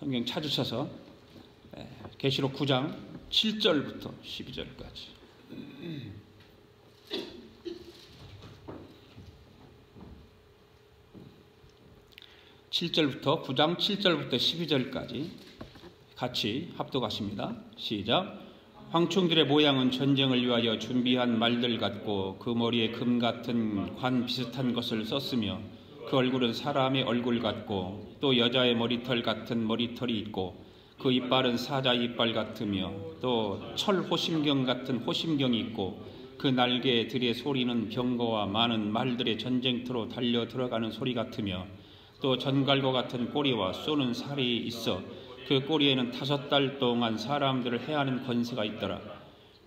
성경 찾으셔서 계시록 9장 7절부터 12절까지. (7절부터) 9장 7절부터 12절까지 같이 합독하십니다. 시작. 황충들의 모양은 전쟁을 위하여 준비한 말들 같고 그 머리에 금 같은 관 비슷한 것을 썼으며 그 얼굴은 사람의 얼굴 같고 또 여자의 머리털 같은 머리털이 있고 그 이빨은 사자 이빨 같으며 또 철 호심경 같은 호심경이 있고 그 날개들의 소리는 병거와 많은 말들의 전쟁터로 달려 들어가는 소리 같으며 또 전갈과 같은 꼬리와 쏘는 살이 있어 그 꼬리에는 5달 동안 사람들을 해하는 권세가 있더라.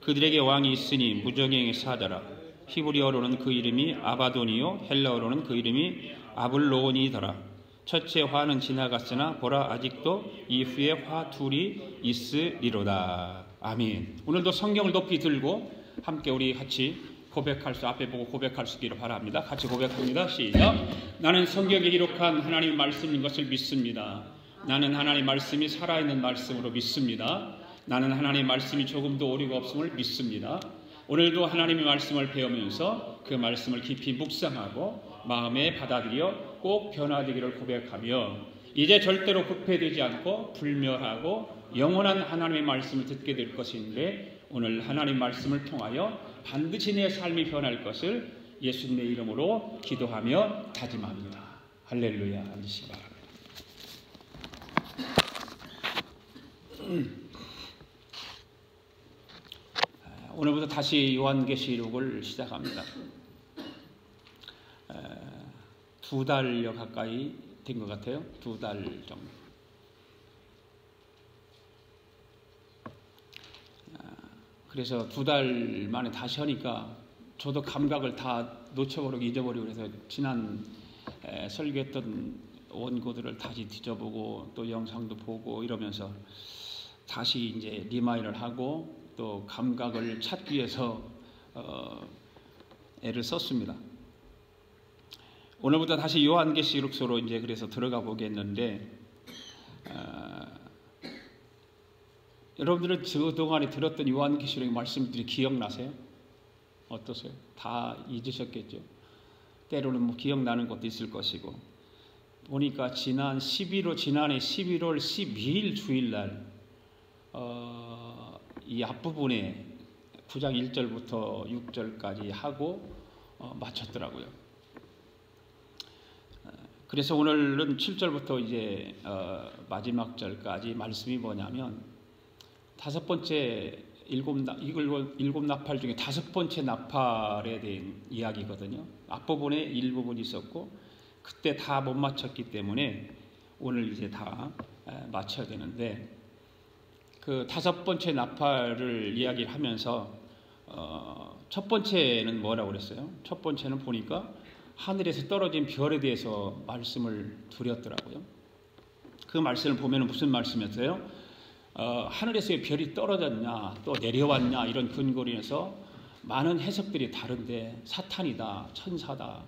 그들에게 왕이 있으니 무저갱의 사자라. 히브리어로는 그 이름이 아바돈이요 헬라어로는 그 이름이 아블로온이더라. 첫째 화는 지나갔으나 보라 아직도 이후에 화 둘이 있으리로다. 아멘. 오늘도 성경을 높이 들고 함께 우리 같이 고백할 수, 앞에 보고 고백할 수 있기를 바랍니다. 같이 고백합니다. 시작. 나는 성경에 기록한 하나님의 말씀인 것을 믿습니다. 나는 하나님의 말씀이 살아있는 말씀으로 믿습니다. 나는 하나님의 말씀이 조금도 오류가 없음을 믿습니다. 오늘도 하나님의 말씀을 배우면서 그 말씀을 깊이 묵상하고 마음에 받아들여 꼭 변화되기를 고백하며 이제 절대로 부패되지 않고 불멸하고 영원한 하나님의 말씀을 듣게 될 것인데 오늘 하나님의 말씀을 통하여 반드시 내 삶이 변할 것을 예수님의 이름으로 기도하며 다짐합니다. 할렐루야. 앉으시기 바랍니다. 오늘부터 다시 요한계시록을 시작합니다. 2달여 가까이 된 것 같아요. 2달 정도. 그래서 2달 만에 다시 하니까 저도 감각을 다 놓쳐버리고 잊어버리고 그래서 지난 설교했던 원고들을 다시 뒤져보고 또 영상도 보고 이러면서 다시 이제 리마인을 하고 또 감각을 찾기 위해서 애를 썼습니다. 오늘부터 다시 요한계시록서로 이제 그래서 들어가 보겠는데 여러분들은 그동안에 들었던 요한계시록의 말씀들이 기억나세요? 어떠세요? 다 잊으셨겠죠? 때로는 뭐 기억나는 것도 있을 것이고 보니까 지난해 11월 12일 주일날 이 앞부분에 9장 1절부터 6절까지 하고 마쳤더라고요. 그래서 오늘은 7절부터 이제 마지막 절까지 말씀이 뭐냐면 다섯 번째 일곱 나팔 중에 다섯 번째 나팔에 대한 이야기거든요. 앞부분에 일부분이 있었고 그때 다 못 맞췄기 때문에 오늘 이제 다 맞춰야 되는데 그 다섯 번째 나팔을 이야기를 하면서 첫 번째는 뭐라고 그랬어요? 첫 번째는 보니까 하늘에서 떨어진 별에 대해서 말씀을 드렸더라고요. 그 말씀을 보면 무슨 말씀이었어요? 하늘에서의 별이 떨어졌냐 또 내려왔냐 이런 근거로 인해서 많은 해석들이 다른데 사탄이다 천사다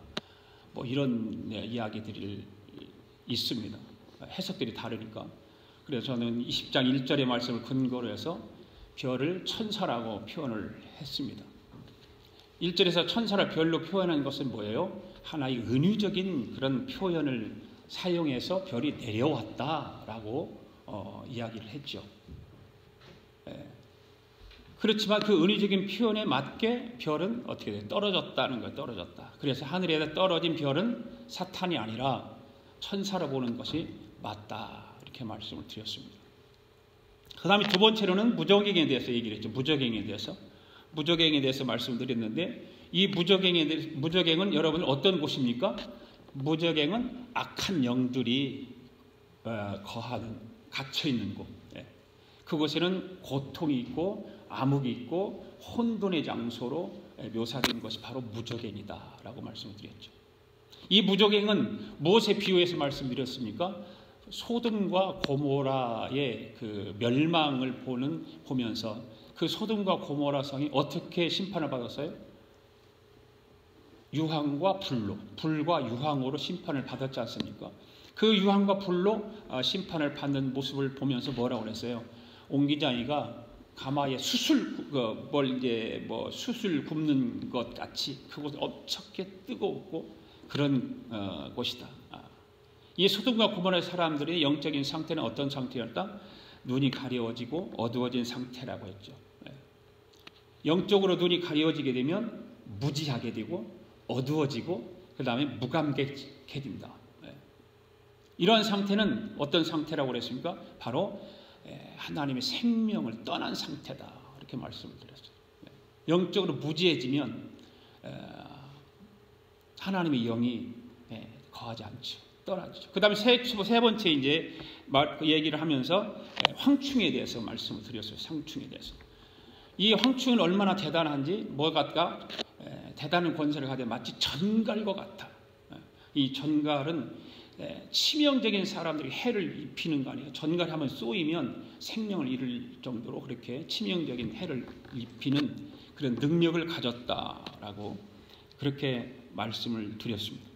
뭐 이런 이야기들이 있습니다. 해석들이 다르니까. 그래서 저는 20장 1절의 말씀을 근거로 해서 별을 천사라고 표현을 했습니다. 1절에서 천사를 별로 표현한 것은 뭐예요? 하나의 은유적인 그런 표현을 사용해서 별이 내려왔다라고 이야기를 했죠. 그렇지만 그 은유적인 표현에 맞게 별은 어떻게 돼요? 떨어졌다는 거예요. 떨어졌다. 그래서 하늘에 떨어진 별은 사탄이 아니라 천사로 보는 것이 맞다. 이렇게 말씀을 드렸습니다. 그 다음에 두 번째로는 무저갱에 대해서 얘기를 했죠. 무저갱에 대해서 말씀을 드렸는데 이 무저갱은 여러분 어떤 곳입니까? 무저갱은 악한 영들이 거하는 갇혀있는 곳. 그곳에는 고통이 있고 암흑이 있고 혼돈의 장소로 묘사된 것이 바로 무저갱이다 라고 말씀을 드렸죠. 이 무저갱은 무엇에 비유해서 말씀드렸습니까? 소돔과 고모라의 그 멸망을 보면서 그 소돔과 고모라 성이 어떻게 심판을 받았어요? 유황과 불과 유황으로 심판을 받았지 않습니까? 그 유황과 불로 심판을 받는 모습을 보면서 뭐라고 그랬어요? 옹기장이가 가마에 수술 수술 굽는 것 같이 그곳 엄청게 뜨겁고 그런 곳이다. 이 소돔과 고모라의 사람들의 영적인 상태는 어떤 상태였다? 눈이 가려워지고 어두워진 상태라고 했죠. 영적으로 눈이 가려워지게 되면 무지하게 되고 어두워지고 그 다음에 무감각해진다. 이러한 상태는 어떤 상태라고 그랬습니까? 바로 하나님의 생명을 떠난 상태다. 이렇게 말씀을 드렸어요. 영적으로 무지해지면 하나님의 영이 거하지 않죠. 떠나죠. 그 다음에 세 번째 이제 얘기를 하면서 황충에 대해서 말씀을 드렸어요. 상충에 대해서. 이 황충은 얼마나 대단한지 뭐가 대단한 권세를 가져 마치 전갈과 같아. 이 전갈은 치명적인 사람들이 해를 입히는 거 아니에요. 전갈이 한번 쏘이면 생명을 잃을 정도로 그렇게 치명적인 해를 입히는 그런 능력을 가졌다라고 그렇게 말씀을 드렸습니다.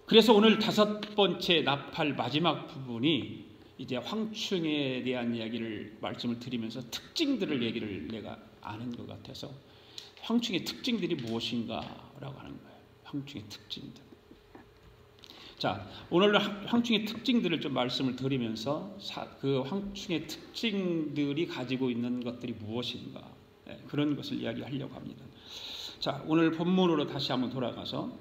그래서 오늘 5번째 나팔 마지막 부분이 이제 황충에 대한 이야기를 말씀을 드리면서 특징들을 얘기를 내가 아는 것 같아서 황충의 특징들이 무엇인가라고 하는 거예요. 황충의 특징들. 자, 오늘 황충의 특징들을 좀 말씀을 드리면서 그 황충의 특징들이 가지고 있는 것들이 무엇인가 그런 것을 이야기하려고 합니다. 자, 오늘 본문으로 다시 한번 돌아가서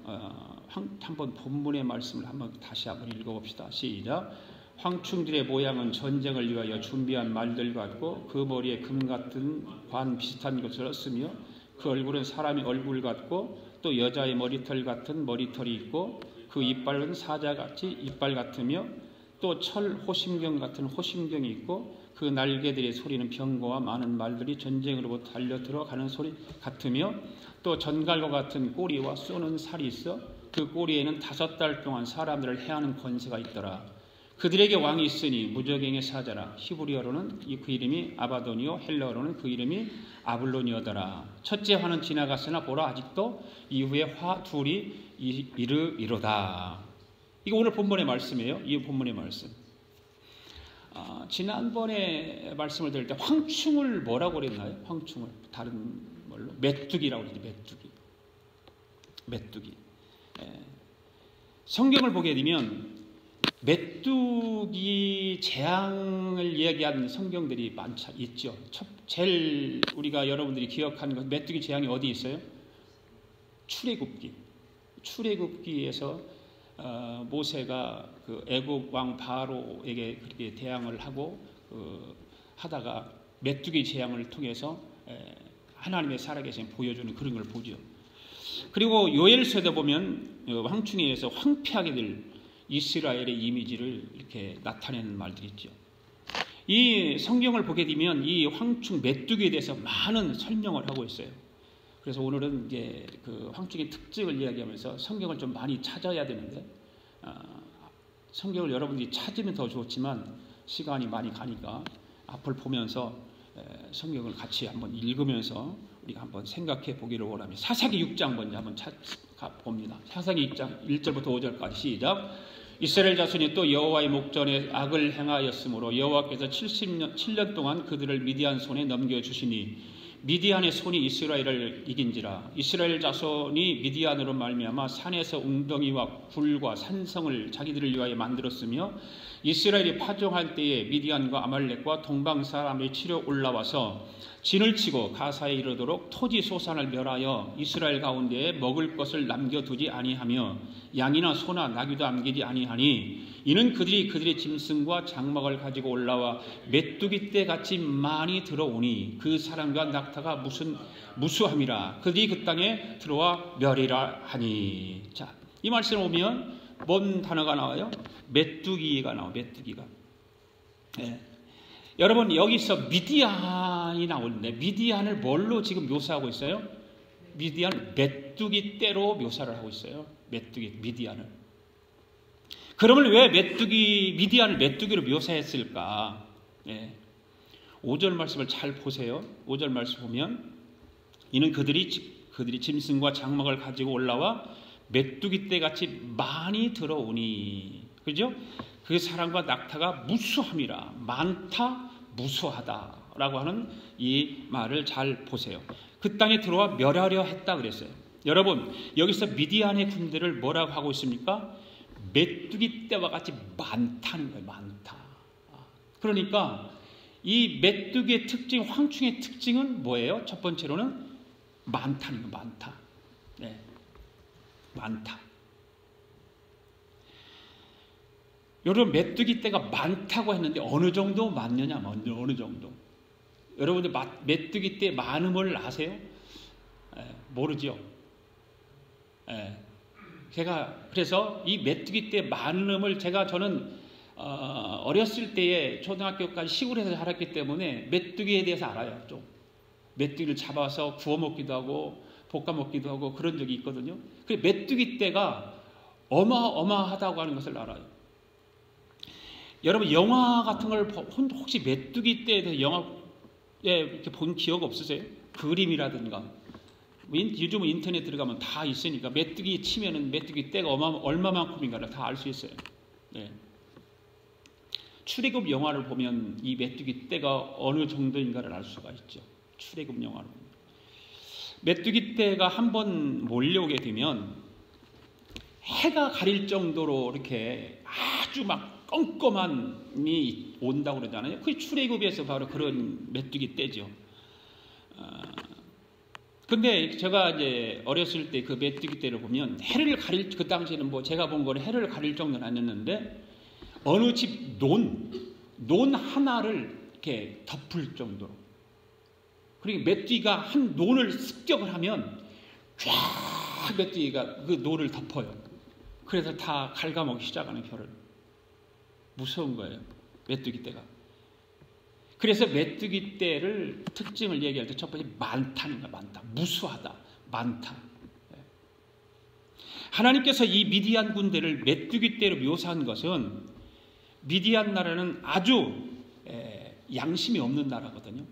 한번 본문의 말씀을 한번 다시 한번 읽어봅시다. 시작. 황충들의 모양은 전쟁을 위하여 준비한 말들 같고 그 머리에 금 같은 관 비슷한 것을 쓰며 그 얼굴은 사람의 얼굴 같고 또 여자의 머리털 같은 머리털이 있고 그 이빨은 사자같이 이빨 같으며 또 철 호심경 같은 호심경이 있고 그 날개들의 소리는 병거와 많은 말들이 전쟁으로부터 달려 들어가는 소리 같으며 또 전갈과 같은 꼬리와 쏘는 살이 있어 그 꼬리에는 5달 동안 사람들을 해하는 권세가 있더라. 그들에게 왕이 있으니 무적행의 사자라. 히브리어로는 그 이름이 아바도니오, 헬라어로는 그 이름이 아블로니오더라. 첫째 화는 지나갔으나 보라 아직도 이후에 화 둘이 이르리로다. 이거 오늘 본문의 말씀이에요. 이 본문의 말씀. 지난번에 말씀을 드릴 때 황충을 뭐라고 그랬나요? 황충을 다른 말로 메뚜기라고 그러죠. 메뚜기. 성경을 보게 되면 메뚜기 재앙을 이야기하는 성경들이 있죠. 제일 우리가 여러분들이 기억하는 것, 메뚜기 재앙이 어디 있어요? 출애굽기에서 모세가 그 애굽 왕 바로에게 그렇게 대항을 하고 하다가 메뚜기 재앙을 통해서 하나님의 살아계신 보여주는 그런 걸 보죠. 그리고 요엘서에도 보면 황충에 의해서 황폐하게 될 이스라엘의 이미지를 이렇게 나타내는 말들이 있죠. 이 성경을 보게 되면 이 황충 메뚜기에 대해서 많은 설명을 하고 있어요. 그래서 오늘은 이제 그 황충의 특징을 이야기하면서 성경을 좀 많이 찾아야 되는데 성경을 여러분들이 찾으면 더 좋지만 시간이 많이 가니까 앞을 보면서 성경을 같이 한번 읽으면서 우리가 한번 생각해 보기를 원합니다. 사사기 6장 먼저 한번 봅니다. 사사기 6장 1절부터 5절까지 시작. 이스라엘 자손이 또 여호와의 목전에 악을 행하였으므로 여호와께서 7년 동안 그들을 미디안 손에 넘겨주시니 미디안의 손이 이스라엘을 이긴지라. 이스라엘 자손이 미디안으로 말미암아 산에서 웅덩이와 굴과 산성을 자기들을 위하여 만들었으며 이스라엘이 파종할 때에 미디안과 아말렉과 동방 사람이 치러 올라와서 진을 치고 가사에 이르도록 토지 소산을 멸하여 이스라엘 가운데에 먹을 것을 남겨두지 아니하며 양이나 소나 나귀도 남기지 아니하니 이는 그들의 짐승과 장막을 가지고 올라와 메뚜기 떼 같이 많이 들어오니 그 사람과 낙타가 무수함이라. 그들이 그 땅에 들어와 멸이라 하니. 자, 이 말씀을 보면 뭔 단어가 나와요? 메뚜기가 나와요. 메뚜기가. 네. 여러분 여기서 미디안이 나오는데 미디안을 뭘로 지금 묘사하고 있어요? 미디안 메뚜기 떼로 묘사를 하고 있어요. 미디안을. 그러면 왜 미디안을 메뚜기로 묘사했을까? 5절 말씀을 잘 보세요. 5절 말씀 보면 이는 그들이 짐승과 장막을 가지고 올라와 메뚜기 떼같이 많이 들어오니, 그죠? 그 사람과 낙타가 무수함이라, 많다 무수하다라고 하는 이 말을 잘 보세요. 그 땅에 들어와 멸하려 했다 그랬어요. 여러분, 여기서 미디안의 군대를 뭐라고 하고 있습니까? 메뚜기 떼와 같이 많다는 거예요. 많다. 그러니까 이 메뚜기의 특징, 황충의 특징은 뭐예요? 첫 번째로는 많다는 거예요. 많다. 네. 많다. 여러분, 메뚜기 떼가 많다고 했는데 어느 정도 많느냐? 어느 정도? 여러분들 메뚜기 떼 많음을 아세요? 모르죠. 제가 그래서 이 메뚜기 떼 많음을 저는 어렸을 때에 초등학교까지 시골에서 자랐기 때문에 메뚜기에 대해서 알아요. 좀 메뚜기를 잡아서 구워 먹기도 하고 볶아 먹기도 하고 그런 적이 있거든요. 그 메뚜기 떼가 어마어마하다고 하는 것을 알아요. 여러분, 영화 같은 걸 혹시 메뚜기 떼에 대해서 영화에 이렇게 본 기억 없으세요? 그림이라든가. 요즘은 인터넷 들어가면 다 있으니까 메뚜기 치면은 메뚜기 떼가 얼마만큼인가를 다 알 수 있어요. 네. 출애굽 영화를 보면 이 메뚜기 떼가 어느 정도인가를 알 수가 있죠. 출애굽 영화를 보면. 메뚜기 떼가 한번 몰려오게 되면 해가 가릴 정도로 이렇게 아주 막 껌껌함이 온다고 그러잖아요. 그게 출애굽에서 바로 그런 메뚜기 떼죠. 근데 제가 이제 어렸을 때 그 메뚜기 떼를 보면 해를 가릴, 그 당시에는 뭐 제가 본 거는 해를 가릴 정도는 아니었는데 어느 집 논 하나를 이렇게 덮을 정도로. 그러니까 메뚜기가 한 논을 습격을 하면 쫙 메뚜기가 그 논을 덮어요. 그래서 다 갉아먹기 시작하는 벼를. 무서운 거예요, 메뚜기 떼가. 그래서 메뚜기 떼를 특징을 얘기할 때 첫 번째 많다는 거야. 많다. 무수하다. 많다. 하나님께서 이 미디안 군대를 메뚜기 떼로 묘사한 것은 미디안 나라는 아주 양심이 없는 나라거든요.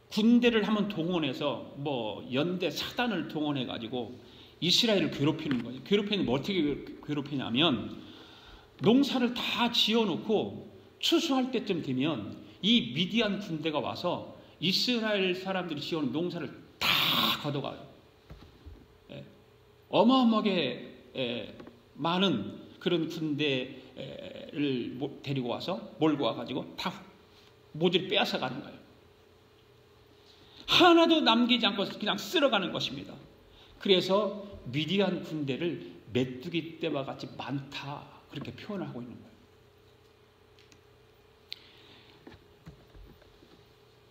군대를 한번 동원해서 뭐 연대 사단을 동원해 가지고 이스라엘을 괴롭히는 거예요. 괴롭히는 뭐 어떻게 괴롭히냐면 농사를 다 지어놓고 추수할 때쯤 되면 이 미디안 군대가 와서 이스라엘 사람들이 지어놓은 농사를 다 걷어가요. 어마어마하게 많은 그런 군대를 데리고 와서 몰고 와가지고 다 모조리 빼앗아가는 거예요. 하나도 남기지 않고 그냥 쓸어가는 것입니다. 그래서 미디안 군대를 메뚜기 떼와 같이 많다 그렇게 표현을 하고 있는 거예요.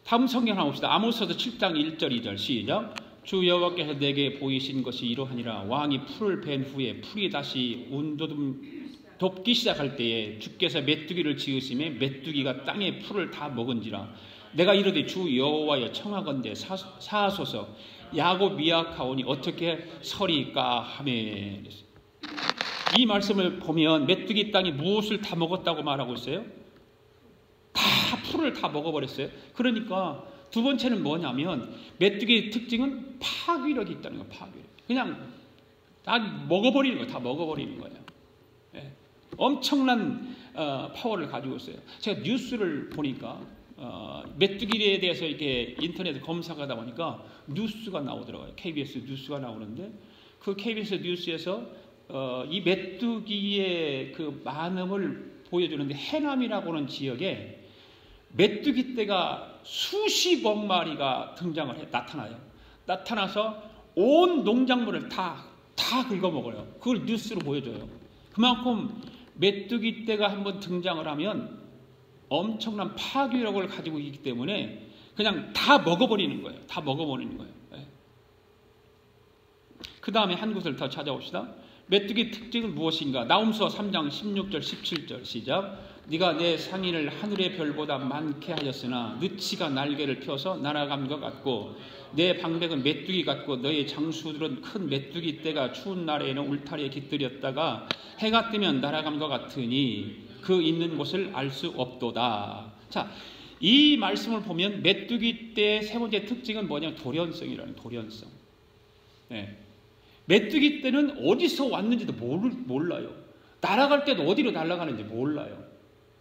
다음 성경 하나 봅시다. 아모스서 7장 1절 2절 시작. 주 여호와께서 내게 보이신 것이 이러하니라. 왕이 풀을 벤 후에 풀이 다시 돋기 시작할 때에 주께서 메뚜기를 지으심에 메뚜기가 땅의 풀을 다 먹은지라. 내가 이르되 주 여호와여 청하건대 사하소서. 야곱 미약하오니 어떻게 서리까 하매. 이 말씀을 보면 메뚜기 땅이 무엇을 다 먹었다고 말하고 있어요? 다 풀을 다 먹어버렸어요. 그러니까 두 번째는 뭐냐면 메뚜기의 특징은 파괴력이 있다는 거예요. 파괴력. 그냥 다 먹어버리는 거예요. 다 먹어버리는 거예요. 예. 엄청난 파워를 가지고 있어요. 제가 뉴스를 보니까 메뚜기에 대해서 이렇게 인터넷에 검색하다 보니까 뉴스가 나오더라고요. KBS 뉴스가 나오는데 그 KBS 뉴스에서 이 메뚜기의 그 많음을 보여주는데 해남이라고 하는 지역에 메뚜기 떼가 수십억 마리가 나타나요. 나타나서 온 농작물을 다 긁어먹어요. 그걸 뉴스로 보여줘요. 그만큼 메뚜기 떼가 한번 등장을 하면 엄청난 파괴력을 가지고 있기 때문에 그냥 다 먹어버리는 거예요. 다 먹어버리는 거예요. 네. 그 다음에 한 곳을 더 찾아봅시다. 메뚜기 특징은 무엇인가? 나훔서 3장 16절 17절 시작. 네가 내 상인을 하늘의 별보다 많게 하였으나 느치가 날개를 펴서 날아간 것 같고 내 방백은 메뚜기 같고 너의 장수들은 큰 메뚜기 떼가 추운 날에는 울타리에 깃들였다가 해가 뜨면 날아간 것 같으니 그 있는 곳을 알 수 없도다. 자, 이 말씀을 보면 메뚜기 떼의 세 번째 특징은 뭐냐면 돌연성이라는 돌연성. 메뚜기 떼는 어디서 왔는지도 몰라요. 날아갈 때도 어디로 날아가는지 몰라요.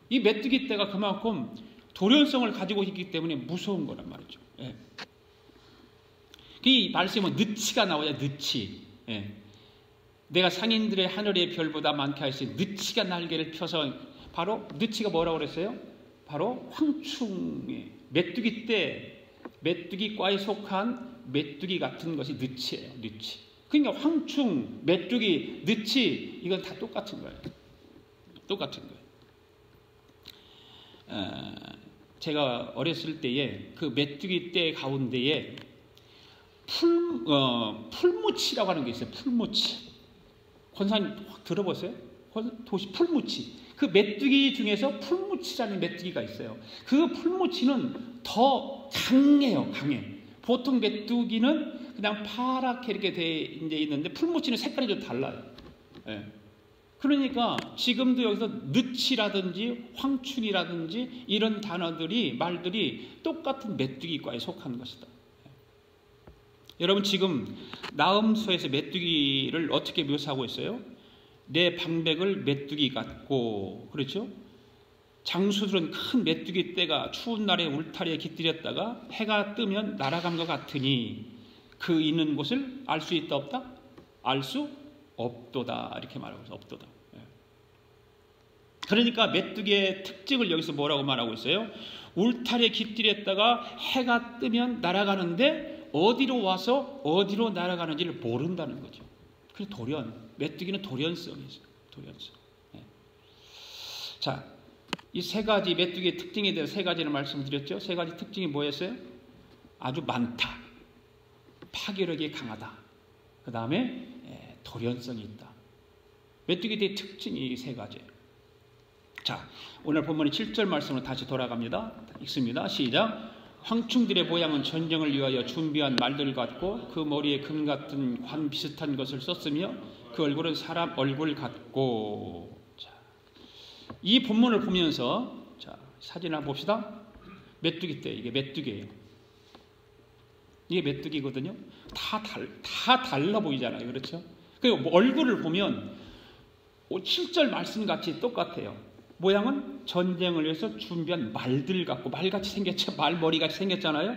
이 메뚜기 떼가 그만큼 돌연성을 가지고 있기 때문에 무서운 거란 말이죠. 이 말씀은 느치가 나와요. 느치. 내가 상인들의 하늘의 별보다 많게 하시니 느치가 날개를 펴서, 바로 느치가 뭐라고 그랬어요? 바로 황충의 메뚜기 떼, 메뚜기과에 속한 메뚜기 같은 것이 느치예요. 느치. 그러니까 황충, 메뚜기, 느치, 이건 다 똑같은 거예요. 똑같은 거예요. 제가 어렸을 때에 그 메뚜기 떼 가운데에 풀무치라고 하는 게 있어요. 풀무치. 권사님 들어보세요? 도시 풀무치. 그 메뚜기 중에서 풀무치라는 메뚜기가 있어요. 그 풀무치는 더 강해요. 강해. 보통 메뚜기는 그냥 파랗게 이렇게 돼 있는데 풀무치는 색깔이 좀 달라요. 그러니까 지금도 여기서 느치라든지 황충이라든지 이런 단어들이, 말들이 똑같은 메뚜기과에 속한 것이다. 여러분, 지금 나음서에서 메뚜기를 어떻게 묘사하고 있어요? 내 방백을 메뚜기 같고, 그렇죠? 장수들은 큰 메뚜기 떼가 추운 날에 울타리에 깃들였다가 해가 뜨면 날아간 것 같으니 그 있는 곳을 알 수 있다 없다? 알 수 없도다. 이렇게 말하고 있어요. 없도다. 그러니까 메뚜기의 특징을 여기서 뭐라고 말하고 있어요? 울타리에 깃들였다가 해가 뜨면 날아가는데 어디로 와서 어디로 날아가는지를 모른다는 거죠. 그래서 돌연, 메뚜기는 돌연성이 있어요. 돌연성. 자, 이 세 가지 메뚜기의 특징에 대해서 세 가지를 말씀드렸죠. 세 가지 특징이 뭐였어요? 아주 많다. 파괴력이 강하다. 그 다음에 돌연성이 있다. 메뚜기의 특징이 세 가지예요. 자, 오늘 본문의 7절 말씀으로 다시 돌아갑니다. 읽습니다. 시작. 황충들의 모양은 전쟁을 위하여 준비한 말들 같고 그 머리에 금 같은 관 비슷한 것을 썼으며 그 얼굴은 사람 얼굴 같고. 자, 이 본문을 보면서, 자, 사진 한번 봅시다. 메뚜기 떼, 이게 메뚜기예요. 이게 메뚜기거든요. 다 달라 보이잖아요. 그렇죠? 그리고 얼굴을 보면 7절 말씀 같이 똑같아요. 모양은 전쟁을 위해서 준비한 말들 같고, 말같이 생겼죠. 말머리같이 생겼잖아요.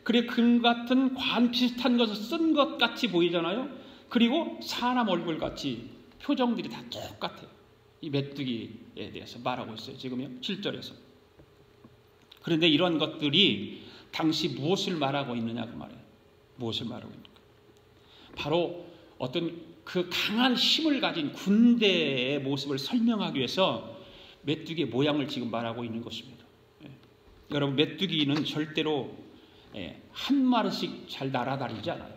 그리고 금 같은 관 비슷한 것을 쓴 것 같이 보이잖아요. 그리고 사람 얼굴 같이 표정들이 다 똑같아요. 이 메뚜기에 대해서 말하고 있어요. 지금요. 7절에서. 그런데 이런 것들이 당시 무엇을 말하고 있느냐 그 말이에요. 무엇을 말하고 있는가? 바로 어떤 그 강한 힘을 가진 군대의 모습을 설명하기 위해서 메뚜기의 모양을 지금 말하고 있는 것입니다. 여러분, 메뚜기는 절대로 한 마리씩 잘 날아다니지 않아요.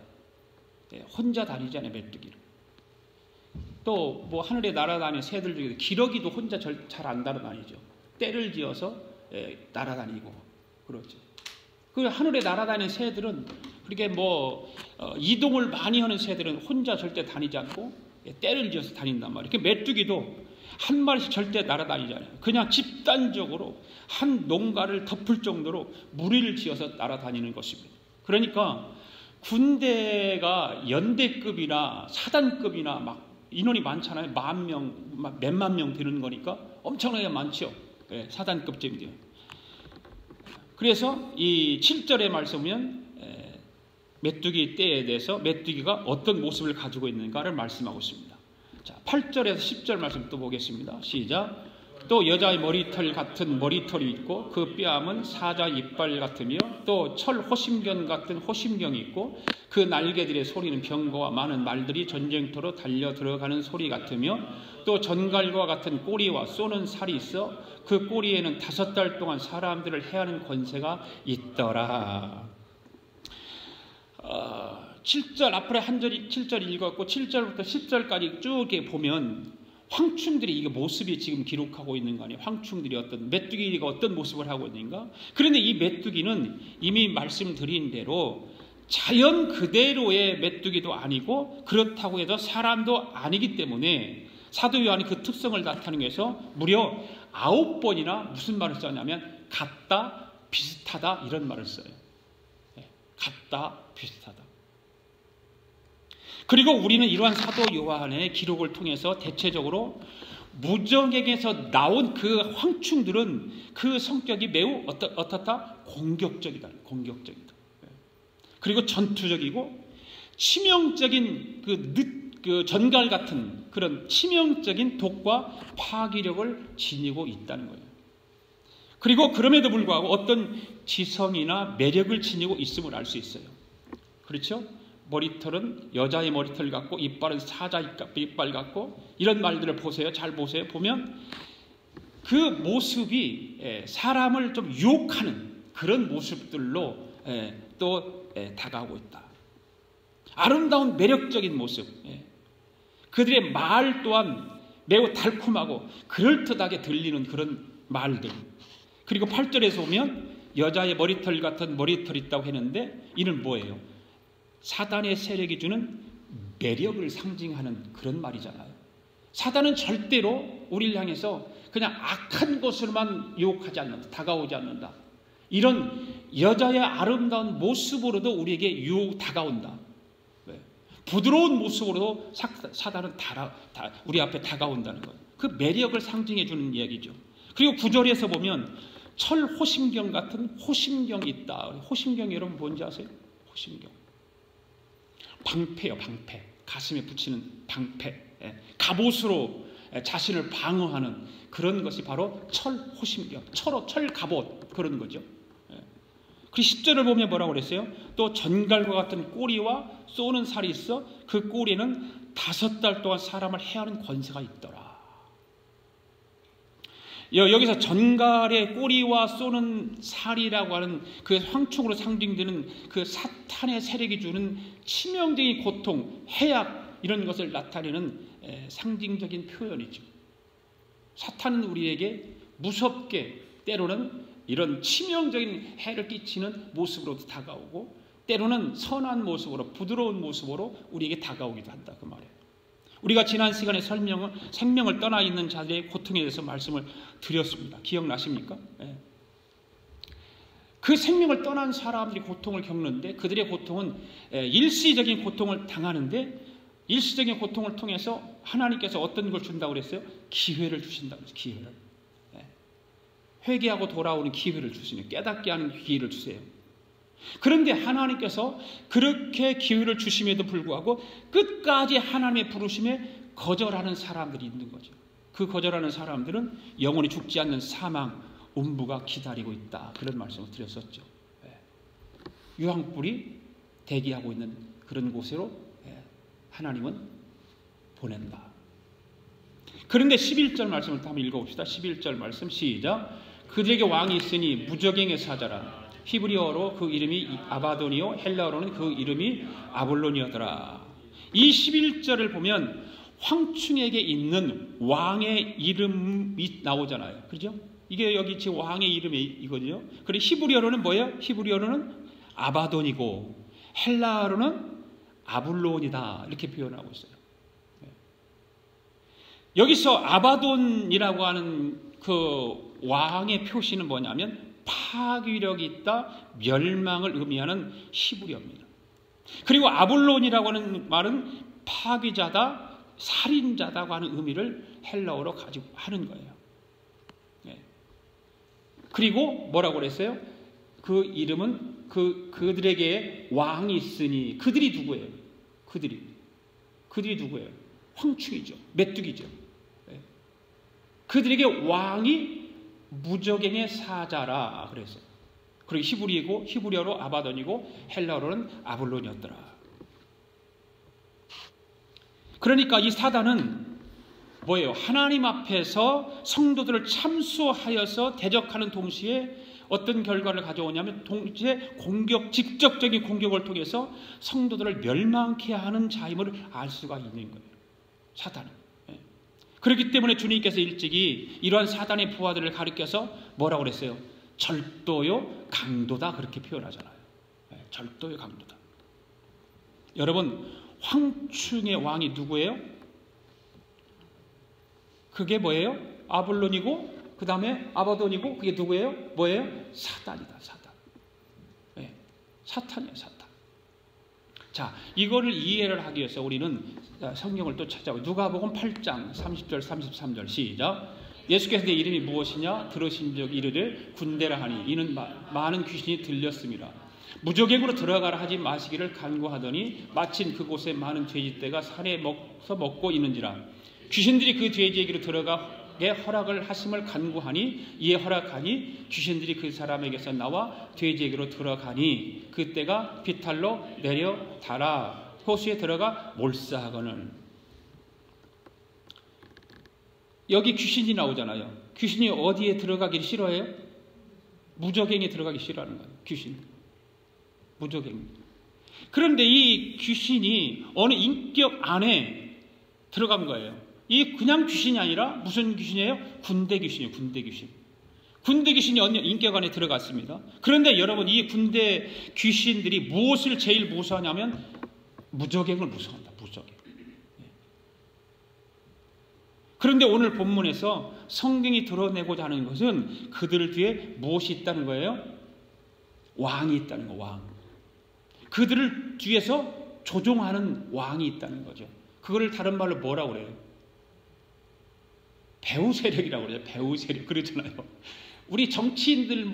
혼자 다니지 않아요. 메뚜기는. 또 뭐 하늘에 날아다니는 새들 중에 기러기도 혼자 잘 안 날아다니죠. 떼를 지어서 날아다니고 그렇죠. 그 하늘에 날아다니는 새들은 그렇게 뭐 이동을 많이 하는 새들은 혼자 절대 다니지 않고 떼를 지어서 다닌단 말이에요. 그 메뚜기도 한 마리씩 절대 날아다니잖아요. 그냥 집단적으로 한 농가를 덮을 정도로 무리를 지어서 날아다니는 것입니다. 그러니까 군대가 연대급이나 사단급이나 막 인원이 많잖아요. 10,000명, 몇만 명 되는 거니까 엄청나게 많죠. 사단급쯤이요. 그래서 이 7절의 말씀은 메뚜기 떼에 대해서 메뚜기가 어떤 모습을 가지고 있는가를 말씀하고 있습니다. 자, 8절에서 10절 말씀 또 보겠습니다. 시작. 또 여자의 머리털 같은 머리털이 있고 그 뺨은 사자 이빨 같으며 또 철 호심견 같은 호심경이 있고 그 날개들의 소리는 병거와 많은 말들이 전쟁터로 달려 들어가는 소리 같으며 또 전갈과 같은 꼬리와 쏘는 살이 있어 그 꼬리에는 5달 동안 사람들을 해하는 권세가 있더라. 7절 앞으로 한 절이 7절 읽었고 7절부터 10절까지 쭉 이렇게 보면 황충들이 이게 모습이 지금 기록하고 있는 거 아니에요. 황충들이 어떤 메뚜기가 어떤 모습을 하고 있는가. 그런데 이 메뚜기는 이미 말씀드린 대로 자연 그대로의 메뚜기도 아니고 그렇다고 해도 사람도 아니기 때문에 사도 요한이 그 특성을 나타내기 위해서 무려 9번이나 무슨 말을 썼냐면 같다, 비슷하다 이런 말을 써요. 같다, 비슷하다. 그리고 우리는 이러한 사도 요한의 기록을 통해서 대체적으로 무적행에서 나온 그 황충들은 그 성격이 매우 어떻다? 공격적이다. 공격적이다. 그리고 전투적이고 치명적인 그 전갈 같은 그런 치명적인 독과 파괴력을 지니고 있다는 거예요. 그리고 그럼에도 불구하고 어떤 지성이나 매력을 지니고 있음을 알 수 있어요. 그렇죠? 머리털은 여자의 머리털 같고 이빨은 사자 이빨 같고 이런 말들을 보세요. 잘 보세요. 보면 그 모습이 사람을 좀 유혹하는 그런 모습들로 또 다가오고 있다. 아름다운 매력적인 모습. 그들의 말 또한 매우 달콤하고 그럴듯하게 들리는 그런 말들. 그리고 8절에서 보면 여자의 머리털 같은 머리털이 있다고 했는데 이는 뭐예요? 사단의 세력이 주는 매력을 상징하는 그런 말이잖아요. 사단은 절대로 우리를 향해서 그냥 악한 것으로만 유혹하지 않는다. 다가오지 않는다. 이런 여자의 아름다운 모습으로도 우리에게 다가온다. 부드러운 모습으로도 사단은 우리 앞에 다가온다는 거예요. 그 매력을 상징해 주는 이야기죠. 그리고 9절에서 보면 철호심경 같은 호심경이 있다. 호심경이 여러분 뭔지 아세요? 호심경. 방패요, 방패. 가슴에 붙이는 방패. 갑옷으로 자신을 방어하는 그런 것이 바로 철호심경. 철갑옷 그런 거죠. 그 10절을 보면 뭐라고 그랬어요? 또 전갈과 같은 꼬리와 쏘는 살이 있어 그 꼬리는 5달 동안 사람을 해하는 권세가 있더라. 여기서 전갈의 꼬리와 쏘는 살이라고 하는 그 황충으로 상징되는 그 사탄의 세력이 주는 치명적인 고통, 해악 이런 것을 나타내는 상징적인 표현이죠. 사탄은 우리에게 무섭게 때로는 이런 치명적인 해를 끼치는 모습으로 다가오고 때로는 선한 모습으로 부드러운 모습으로 우리에게 다가오기도 한다 그 말이에요. 우리가 지난 시간에 생명을 떠나 있는 자들의 고통에 대해서 말씀을 드렸습니다. 기억나십니까? 그 생명을 떠난 사람들이 고통을 겪는데 그들의 고통은 일시적인 고통을 당하는데 일시적인 고통을 통해서 하나님께서 어떤 걸 준다고 그랬어요? 기회를 주신다고 그랬어요. 기회를. 회개하고 돌아오는 기회를 주시네요. 깨닫게 하는 기회를 주세요. 그런데 하나님께서 그렇게 기회를 주심에도 불구하고 끝까지 하나님의 부르심에 거절하는 사람들이 있는 거죠. 그 거절하는 사람들은 영원히 죽지 않는 사망, 음부가 기다리고 있다. 그런 말씀을 드렸었죠. 유황불이 대기하고 있는 그런 곳으로 하나님은 보낸다. 그런데 11절 말씀을 한번 읽어봅시다. 11절 말씀 시작. 그들에게 왕이 있으니 무적행의 사자라. 히브리어로 그 이름이 아바돈이요 헬라어로는 그 이름이 아볼론이었더라. 이 11절을 보면 황충에게 있는 왕의 이름이 나오잖아요. 그렇죠? 이게 여기 지금 왕의 이름이 이거든요. 그리고 히브리어로는 뭐예요? 히브리어로는 아바돈이고 헬라어로는 아볼론이다. 이렇게 표현하고 있어요. 여기서 아바돈이라고 하는 그 왕의 표시는 뭐냐면 파괴력이 있다, 멸망을 의미하는 히브리어입니다. 그리고 아볼론이라고 하는 말은 파괴자다, 살인자다고 하는 의미를 헬라어로 가지고 하는 거예요. 그리고 뭐라고 그랬어요? 그 이름은 그들에게 왕이 있으니 그들이 누구예요? 그들이 누구예요? 황충이죠. 메뚜기죠. 그들에게 왕이 무적행의 사자라 그랬어요. 그리고 히브리어로 아바돈이고 헬라어로는 아볼론이었더라. 그러니까 이 사단은 뭐예요? 하나님 앞에서 성도들을 참수하여서 대적하는 동시에 어떤 결과를 가져오냐면 동시에 직접적인 공격을 통해서 성도들을 멸망케 하는 자임을 알 수가 있는 거예요. 사단은. 그렇기 때문에 주님께서 일찍이 이러한 사단의 부하들을 가리켜서 뭐라고 그랬어요? 절도요 강도다 그렇게 표현하잖아요. 절도요 강도다. 여러분 황충의 왕이 누구예요? 그게 뭐예요? 아볼론이고 그 다음에 아바돈이고 그게 누구예요? 뭐예요? 사단이다. 사단. 사탄이에요. 사탄. 자, 이거를 이해를 하기 위해서 우리는 성경을 또 찾아보고 누가복음 8장 30절 33절 시작. 예수께서 내 이름이 무엇이냐 들으신 적 이르되 군대라 하니 이는 많은 귀신이 들렸습니다. 무저갱으로 들어가라 하지 마시기를 간구하더니 마침 그곳에 많은 돼지떼가 산에 먹고 있는지라. 귀신들이 그 돼지에게로 들어가게 허락을 하심을 간구하니 이에 허락하니 귀신들이 그 사람에게서 나와 돼지에게로 들어가니 그때가 비탈로 내려 달아 호수에 들어가 몰사하거늘. 여기 귀신이 나오잖아요. 귀신이 어디에 들어가기 싫어해요? 무저갱에 들어가기 싫어하는 거예요. 귀신. 무저갱. 그런데 이 귀신이 어느 인격 안에 들어간 거예요. 이 그냥 귀신이 아니라 무슨 귀신이에요? 군대 귀신이에요. 군대 귀신. 군대 귀신이 어느 인격 안에 들어갔습니다. 그런데 여러분 이 군대 귀신들이 무엇을 제일 무서워하냐면 무저갱을 무서워한다. 무저갱. 그런데 오늘 본문에서 성경이 드러내고자 하는 것은 그들 뒤에 무엇이 있다는 거예요? 왕이 있다는 거. 왕. 그들을 뒤에서 조종하는 왕이 있다는 거죠. 그거를 다른 말로 뭐라고 그래요? 배후 세력이라고 그래요. 배후 세력. 그러잖아요. 우리 정치인들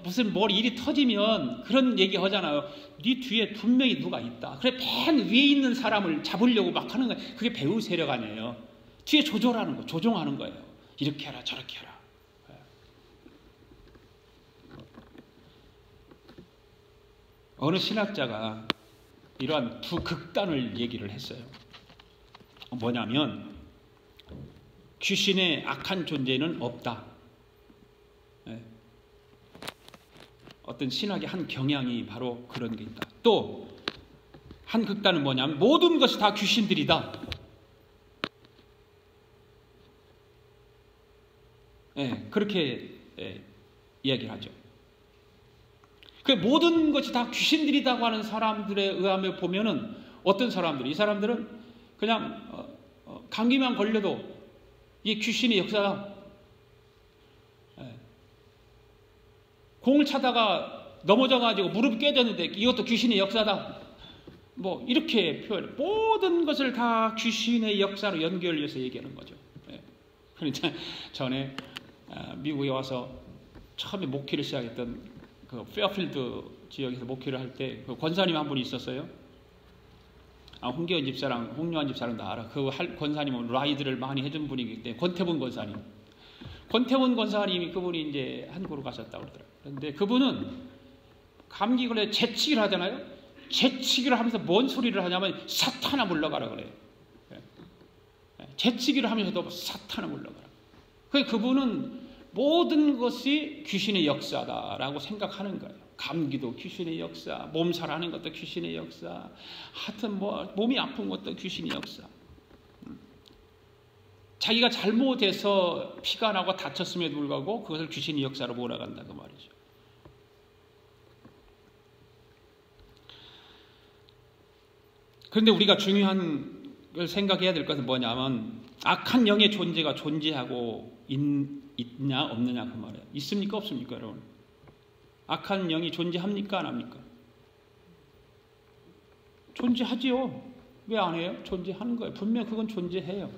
무슨 일이 터지면 그런 얘기 하잖아요. 네 뒤에 분명히 누가 있다. 그래 맨 위에 있는 사람을 잡으려고 막 하는 거예요. 그게 배후 세력 아니에요. 뒤에 조절하는 거, 조종하는 거예요. 이렇게 해라, 저렇게 해라. 어느 신학자가 이러한 두 극단을 얘기를 했어요. 뭐냐면 귀신의 악한 존재는 없다. 어떤 신학의 한 경향이 바로 그런 게 있다. 또 한 극단은 뭐냐면 모든 것이 다 귀신들이다. 그렇게 이야기를 하죠. 그 모든 것이 다 귀신들이라고 하는 사람들에 의하면 보면은 어떤 사람들이 이 사람들은 그냥 감기만 걸려도 이 귀신의 역사다. 공을 차다가 넘어져가지고 무릎이 깨졌는데 이것도 귀신의 역사다. 이렇게 표현해. 모든 것을 다 귀신의 역사로 연결해서 얘기하는 거죠. 그러니까 전에 미국에 와서 처음에 목회를 시작했던 그 페어필드 지역에서 목회를 할 때 그 권사님 한 분이 있었어요. 홍기현 집사랑 홍요한 집사랑 다 알아. 그 권사님은 라이드를 많이 해준 분이기 때문에 권태문 권사님. 권태문 권사님이 그분이 이제 한국으로 가셨다고 그러더라고요. 그런데 그분은 감기 걸려 재치기를 하잖아요. 재치기를 하면서 뭔 소리를 하냐면 사탄아 물러가라 그래요. 재치기를 하면서도 사탄아 물러가라. 그분은 모든 것이 귀신의 역사다라고 생각하는 거예요. 감기도 귀신의 역사, 몸살하는 것도 귀신의 역사, 하여튼 몸이 아픈 것도 귀신의 역사. 자기가 잘못해서 피가 나고 다쳤음에도 불구하고 그것을 귀신의 역사로 몰아간다 그 말이죠. 그런데 우리가 중요한 걸 생각해야 될 것은 뭐냐면 악한 영의 존재가 존재하고 있냐 없느냐 그 말이에요. 있습니까 없습니까 여러분? 악한 영이 존재합니까 안 합니까? 존재하지요. 왜 안 해요? 존재하는 거예요. 분명 그건 존재해요.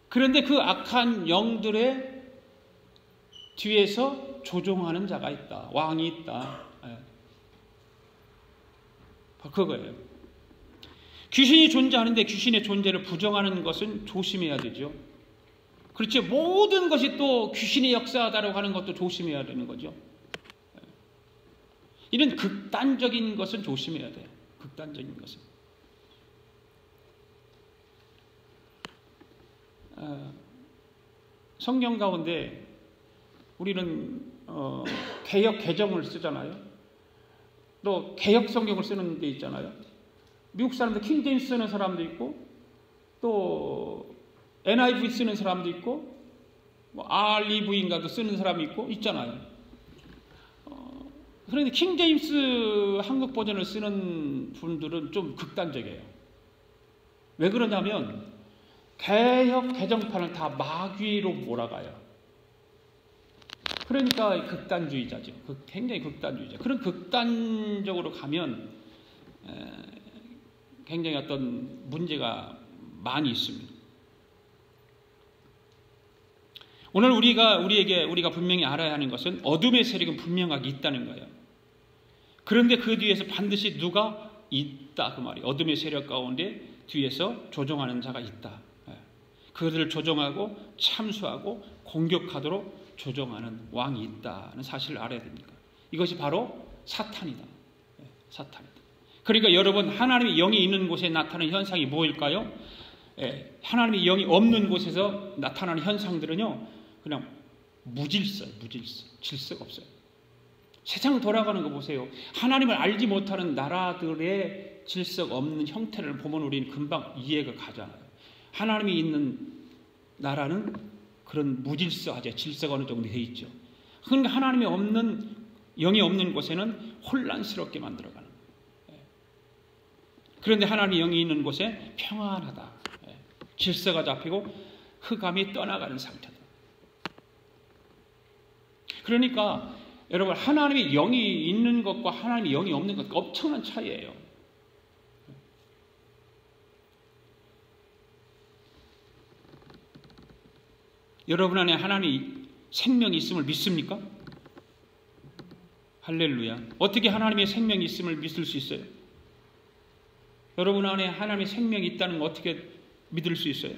그런데 그 악한 영들의 뒤에서 조종하는 자가 있다. 왕이 있다. 그거예요. 귀신이 존재하는데 귀신의 존재를 부정하는 것은 조심해야 되죠. 그렇죠. 모든 것이 또 귀신의 역사다라고 하는 것도 조심해야 되는 거죠. 이런 극단적인 것은 조심해야 돼요. 극단적인 것은. 성경 가운데 우리는 개역 개정을 쓰잖아요. 또 개역 성경을 쓰는 데 있잖아요. 미국 사람들 킹제임스 쓰는 사람도 있고 또 NIV 쓰는 사람도 있고 REV인가도 쓰는 사람이 있잖아요. 그런데 킹제임스 한국 버전을 쓰는 분들은 좀 극단적이에요. 왜 그러냐면 개역 개정판을 다 마귀로 몰아가요. 그러니까 극단주의자죠. 굉장히 극단주의자. 그런 극단적으로 가면 굉장히 어떤 문제가 많이 있습니다. 오늘 우리가 분명히 알아야 하는 것은 어둠의 세력은 분명하게 있다는 거예요. 그런데 그 뒤에서 반드시 누가 있다 그 말이에요. 어둠의 세력 가운데 뒤에서 조종하는 자가 있다. 그들을 조종하고 참수하고 공격하도록 조종하는 왕이 있다는 사실을 알아야 됩니다. 이것이 바로 사탄이다. 사탄이다. 그러니까 여러분, 하나님의 영이 있는 곳에 나타나는 현상이 뭐일까요? 하나님의 영이 없는 곳에서 나타나는 현상들은요, 그냥 무질서예요. 질서가 없어요. 세상 돌아가는 거 보세요. 하나님을 알지 못하는 나라들의 질서가 없는 형태를 보면 우리는 금방 이해가 가잖아요. 하나님이 있는 나라는 그런 무질서하죠. 질서가 어느 정도 되어 있죠. 그러니까 하나님이 없는, 영이 없는 곳에는 혼란스럽게 만들어가는 거예요. 그런데 하나님의 영이 있는 곳에 평안하다. 질서가 잡히고 흑암이 떠나가는 상태다. 그러니까 여러분, 하나님의 영이 있는 것과 하나님의 영이 없는 것 엄청난 차이예요. 여러분 안에 하나님의 생명이 있음을 믿습니까? 할렐루야. 어떻게 하나님의 생명이 있음을 믿을 수 있어요? 여러분 안에 하나님의 생명이 있다는 거 어떻게 믿을 수 있어요?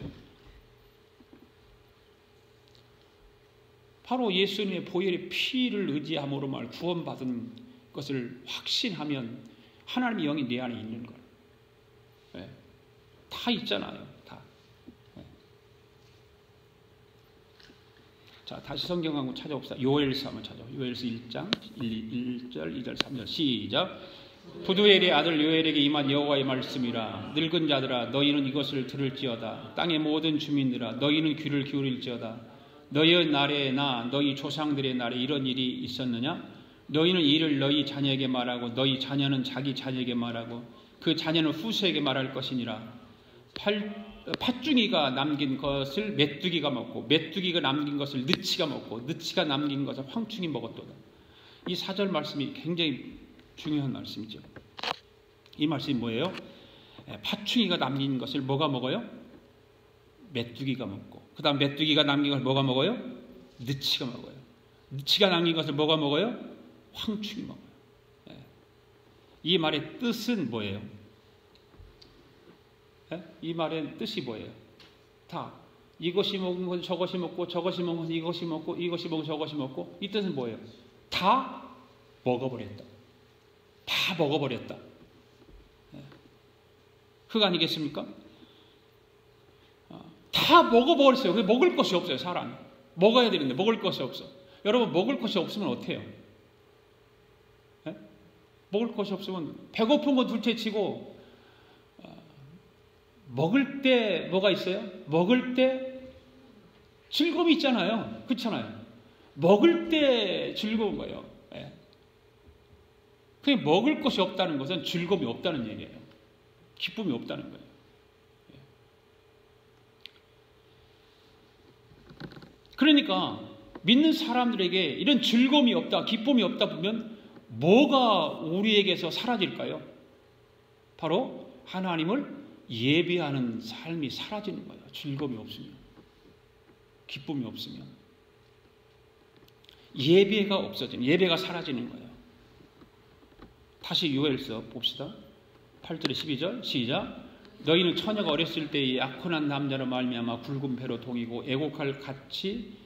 바로 예수님의 보혈의 피를 의지함으로 말 구원받은 것을 확신하면 하나님의 영이 내 안에 있는 거예요. 네. 다 있잖아요. 다. 네. 자, 다시 성경 한번 찾아봅시다. 요엘서 한번 찾아봅시다. 요엘서 1장 1절 2절 3절 시작. 부두엘의 아들 요엘에게 임한 여호와의 말씀이라. 늙은 자들아 너희는 이것을 들을지어다. 땅의 모든 주민들아 너희는 귀를 기울일지어다. 너희의 날에 너희 조상들의 날에 이런 일이 있었느냐? 너희는 이를 너희 자녀에게 말하고 너희 자녀는 자기 자녀에게 말하고 그 자녀는 후세에게 말할 것이니라. 팥중이가 남긴 것을 메뚜기가 먹고 메뚜기가 남긴 것을 느치가 먹고 느치가 남긴 것을 황충이 먹었도다. 이 4절 말씀이 굉장히 중요한 말씀이죠. 이 말씀이 뭐예요? 팥충이가 남긴 것을 뭐가 먹어요? 메뚜기가 먹고, 그 다음 메뚜기가 남긴 것을 뭐가 먹어요? 느치가 먹어요. 느치가 남긴 것을 뭐가 먹어요? 황충이 먹어요. 이 말의 뜻은 뭐예요? 이 말의 뜻이 뭐예요? 다 이것이 먹은 건 저것이 먹고 저것이 먹은 건 이것이 먹고 이것이 먹은 저것이 먹고, 이 뜻은 뭐예요? 다 먹어버렸다. 다 먹어버렸다. 그거 아니겠습니까? 다 먹어버렸어요. 먹을 것이 없어요. 사람이 먹어야 되는데 먹을 것이 없어. 여러분, 먹을 것이 없으면 어떻게 해요? 먹을 것이 없으면 배고픈 건 둘째치고 먹을 때 뭐가 있어요? 먹을 때 즐거움이 있잖아요. 그렇잖아요. 먹을 때 즐거운 거예요. 그냥 먹을 것이 없다는 것은 즐거움이 없다는 얘기예요. 기쁨이 없다는 거예요. 그러니까 믿는 사람들에게 이런 즐거움이 없다, 기쁨이 없다 보면 뭐가 우리에게서 사라질까요? 바로 하나님을 예배하는 삶이 사라지는 거예요. 즐거움이 없으면, 기쁨이 없으면 예배가 없어지는, 예배가 사라지는 거예요. 다시 요엘서 봅시다. 8절에 12절 시작. 너희는 처녀가 어렸을 때에 약혼한 남자로 말미암아 굵은 배로 동이고 애곡함같이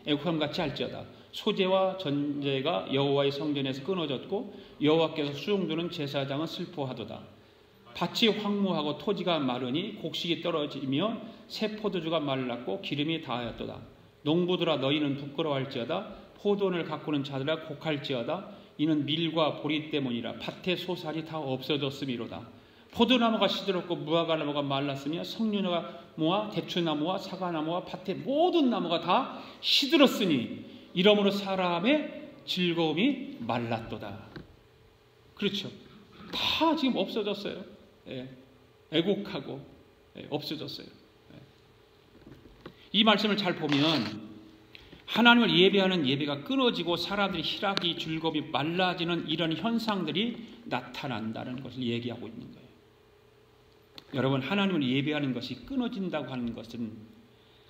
할지어다. 소재와 전제가 여호와의 성전에서 끊어졌고 여호와께서 수종드는 제사장은 슬퍼하도다. 밭이 황무하고 토지가 마르니 곡식이 떨어지며 새 포도주가 말랐고 기름이 다하였도다. 농부들아 너희는 부끄러워할지어다. 포도원을 가꾸는 자들아 곡할지어다. 이는 밀과 보리 때문이라. 밭의 소산이 다 없어졌음이로다. 포도나무가 시들었고 무화과나무가 말랐으며 석류나무와 대추나무와 사과나무와 밭의 모든 나무가 다 시들었으니 이러므로 사람의 즐거움이 말랐도다. 그렇죠. 다 지금 없어졌어요. 애곡하고 없어졌어요. 이 말씀을 잘 보면 하나님을 예배하는 예배가 끊어지고 사람들이 희락이 즐거움이 말라지는 이런 현상들이 나타난다는 것을 얘기하고 있는 거예요. 여러분, 하나님을 예배하는 것이 끊어진다고 하는 것은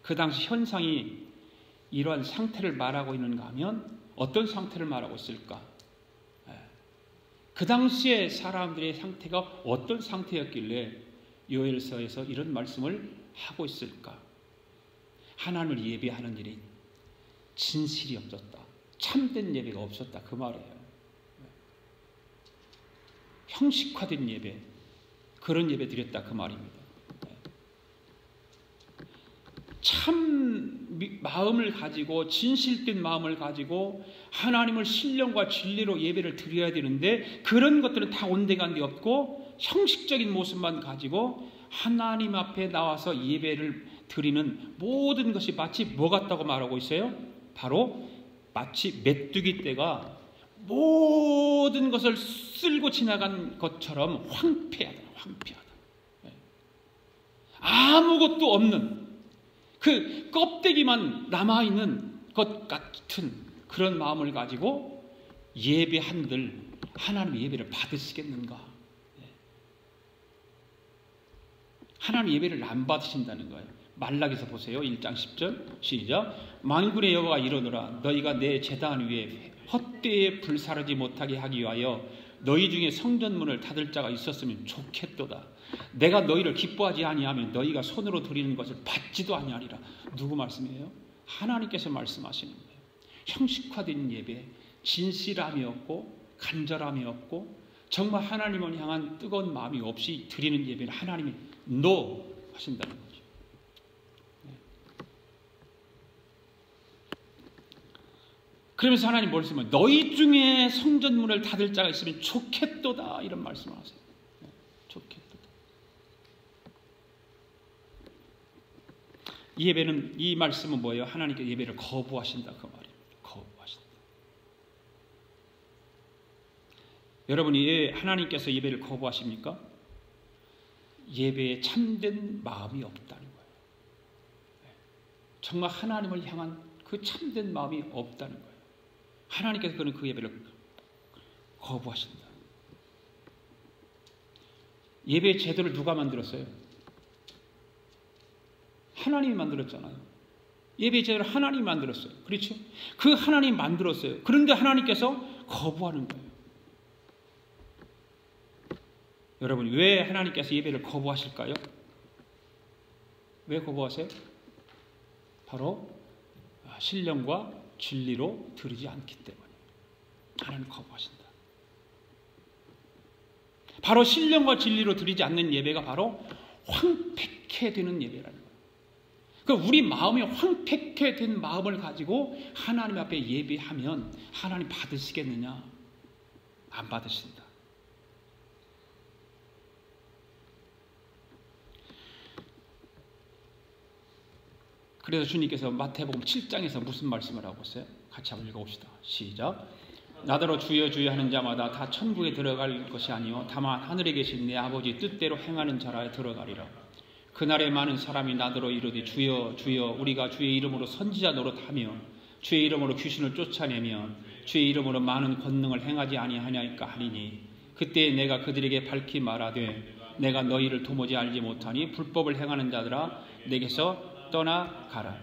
그 당시 현상이 이러한 상태를 말하고 있는가 하면 어떤 상태를 말하고 있을까? 그 당시에 사람들의 상태가 어떤 상태였길래 요엘서에서 이런 말씀을 하고 있을까? 하나님을 예배하는 일이 진실이 없었다. 참된 예배가 없었다. 그 말이에요. 형식화된 예배, 그런 예배 드렸다. 그 말입니다. 참 마음을 가지고 진실된 마음을 가지고 하나님을 신령과 진리로 예배를 드려야 되는데 그런 것들은 다 온데간데 없고 형식적인 모습만 가지고 하나님 앞에 나와서 예배를 드리는 모든 것이 마치 뭐 같다고 말하고 있어요? 바로 마치 메뚜기 떼가 모든 것을 쓸고 지나간 것처럼 황폐하다. 아무것도 없는 그 껍데기만 남아있는 것 같은 그런 마음을 가지고 예배한들 하나님의 예배를 받으시겠는가? 하나님 예배를 안 받으신다는 거예요. 말라기서 보세요. 1장 10절 시작. 만군의 여호와가 이르노라 너희가 내 제단 위에 헛되이 불사르지 못하게 하기 위하여 너희 중에 성전문을 닫을 자가 있었으면 좋겠도다. 내가 너희를 기뻐하지 아니하면 너희가 손으로 드리는 것을 받지도 아니하리라. 누구 말씀이에요? 하나님께서 말씀하시는 거예요. 형식화된 예배, 진실함이 없고 간절함이 없고 정말 하나님을 향한 뜨거운 마음이 없이 드리는 예배를 하나님이 NO 하신다는 거죠. 그러면서 하나님 말씀은 너희 중에 성전문을 닫을 자가 있으면 좋겠도다 이런 말씀을 하세요. 좋겠도다. 이 예배는 이 말씀은 뭐예요? 하나님께 예배를 거부하신다 그 말입니다. 거부하신다. 여러분이 왜 하나님께서 예배를 거부하십니까? 예배에 참된 마음이 없다는 거예요. 정말 하나님을 향한 그 참된 마음이 없다는 거예요. 하나님께서 그 예배를 거부하신다. 예배의 제도를 누가 만들었어요? 하나님이 만들었잖아요. 예배의 제도를 하나님이 만들었어요. 그렇죠? 그 하나님이 만들었어요. 그런데 하나님께서 거부하는 거예요. 여러분, 왜 하나님께서 예배를 거부하실까요? 왜 거부하세요? 바로 신령과 진리로 드리지 않기 때문에 하나님 거부하신다. 바로 신령과 진리로 드리지 않는 예배가 바로 황폐케 되는 예배라는 거예요. 그러니까 우리 마음이 황폐케 된 마음을 가지고 하나님 앞에 예배하면 하나님 받으시겠느냐? 안 받으신다. 그래서 주님께서 마태복음 7장에서 무슨 말씀을 하고 있어요? 같이 한번 읽어봅시다. 시작. 나더러 주여 주여 하는 자마다 다 천국에 들어갈 것이 아니요 다만 하늘에 계신 내 아버지 뜻대로 행하는 자라 들어가리라. 그날에 많은 사람이 나더러 이르되 주여 주여 우리가 주의 이름으로 선지자 노릇하며 주의 이름으로 귀신을 쫓아내며 주의 이름으로 많은 권능을 행하지 아니하냐니까 하리니 그때 내가 그들에게 밝히 말하되 내가 너희를 도무지 알지 못하니 불법을 행하는 자들아 내게서 떠나가라.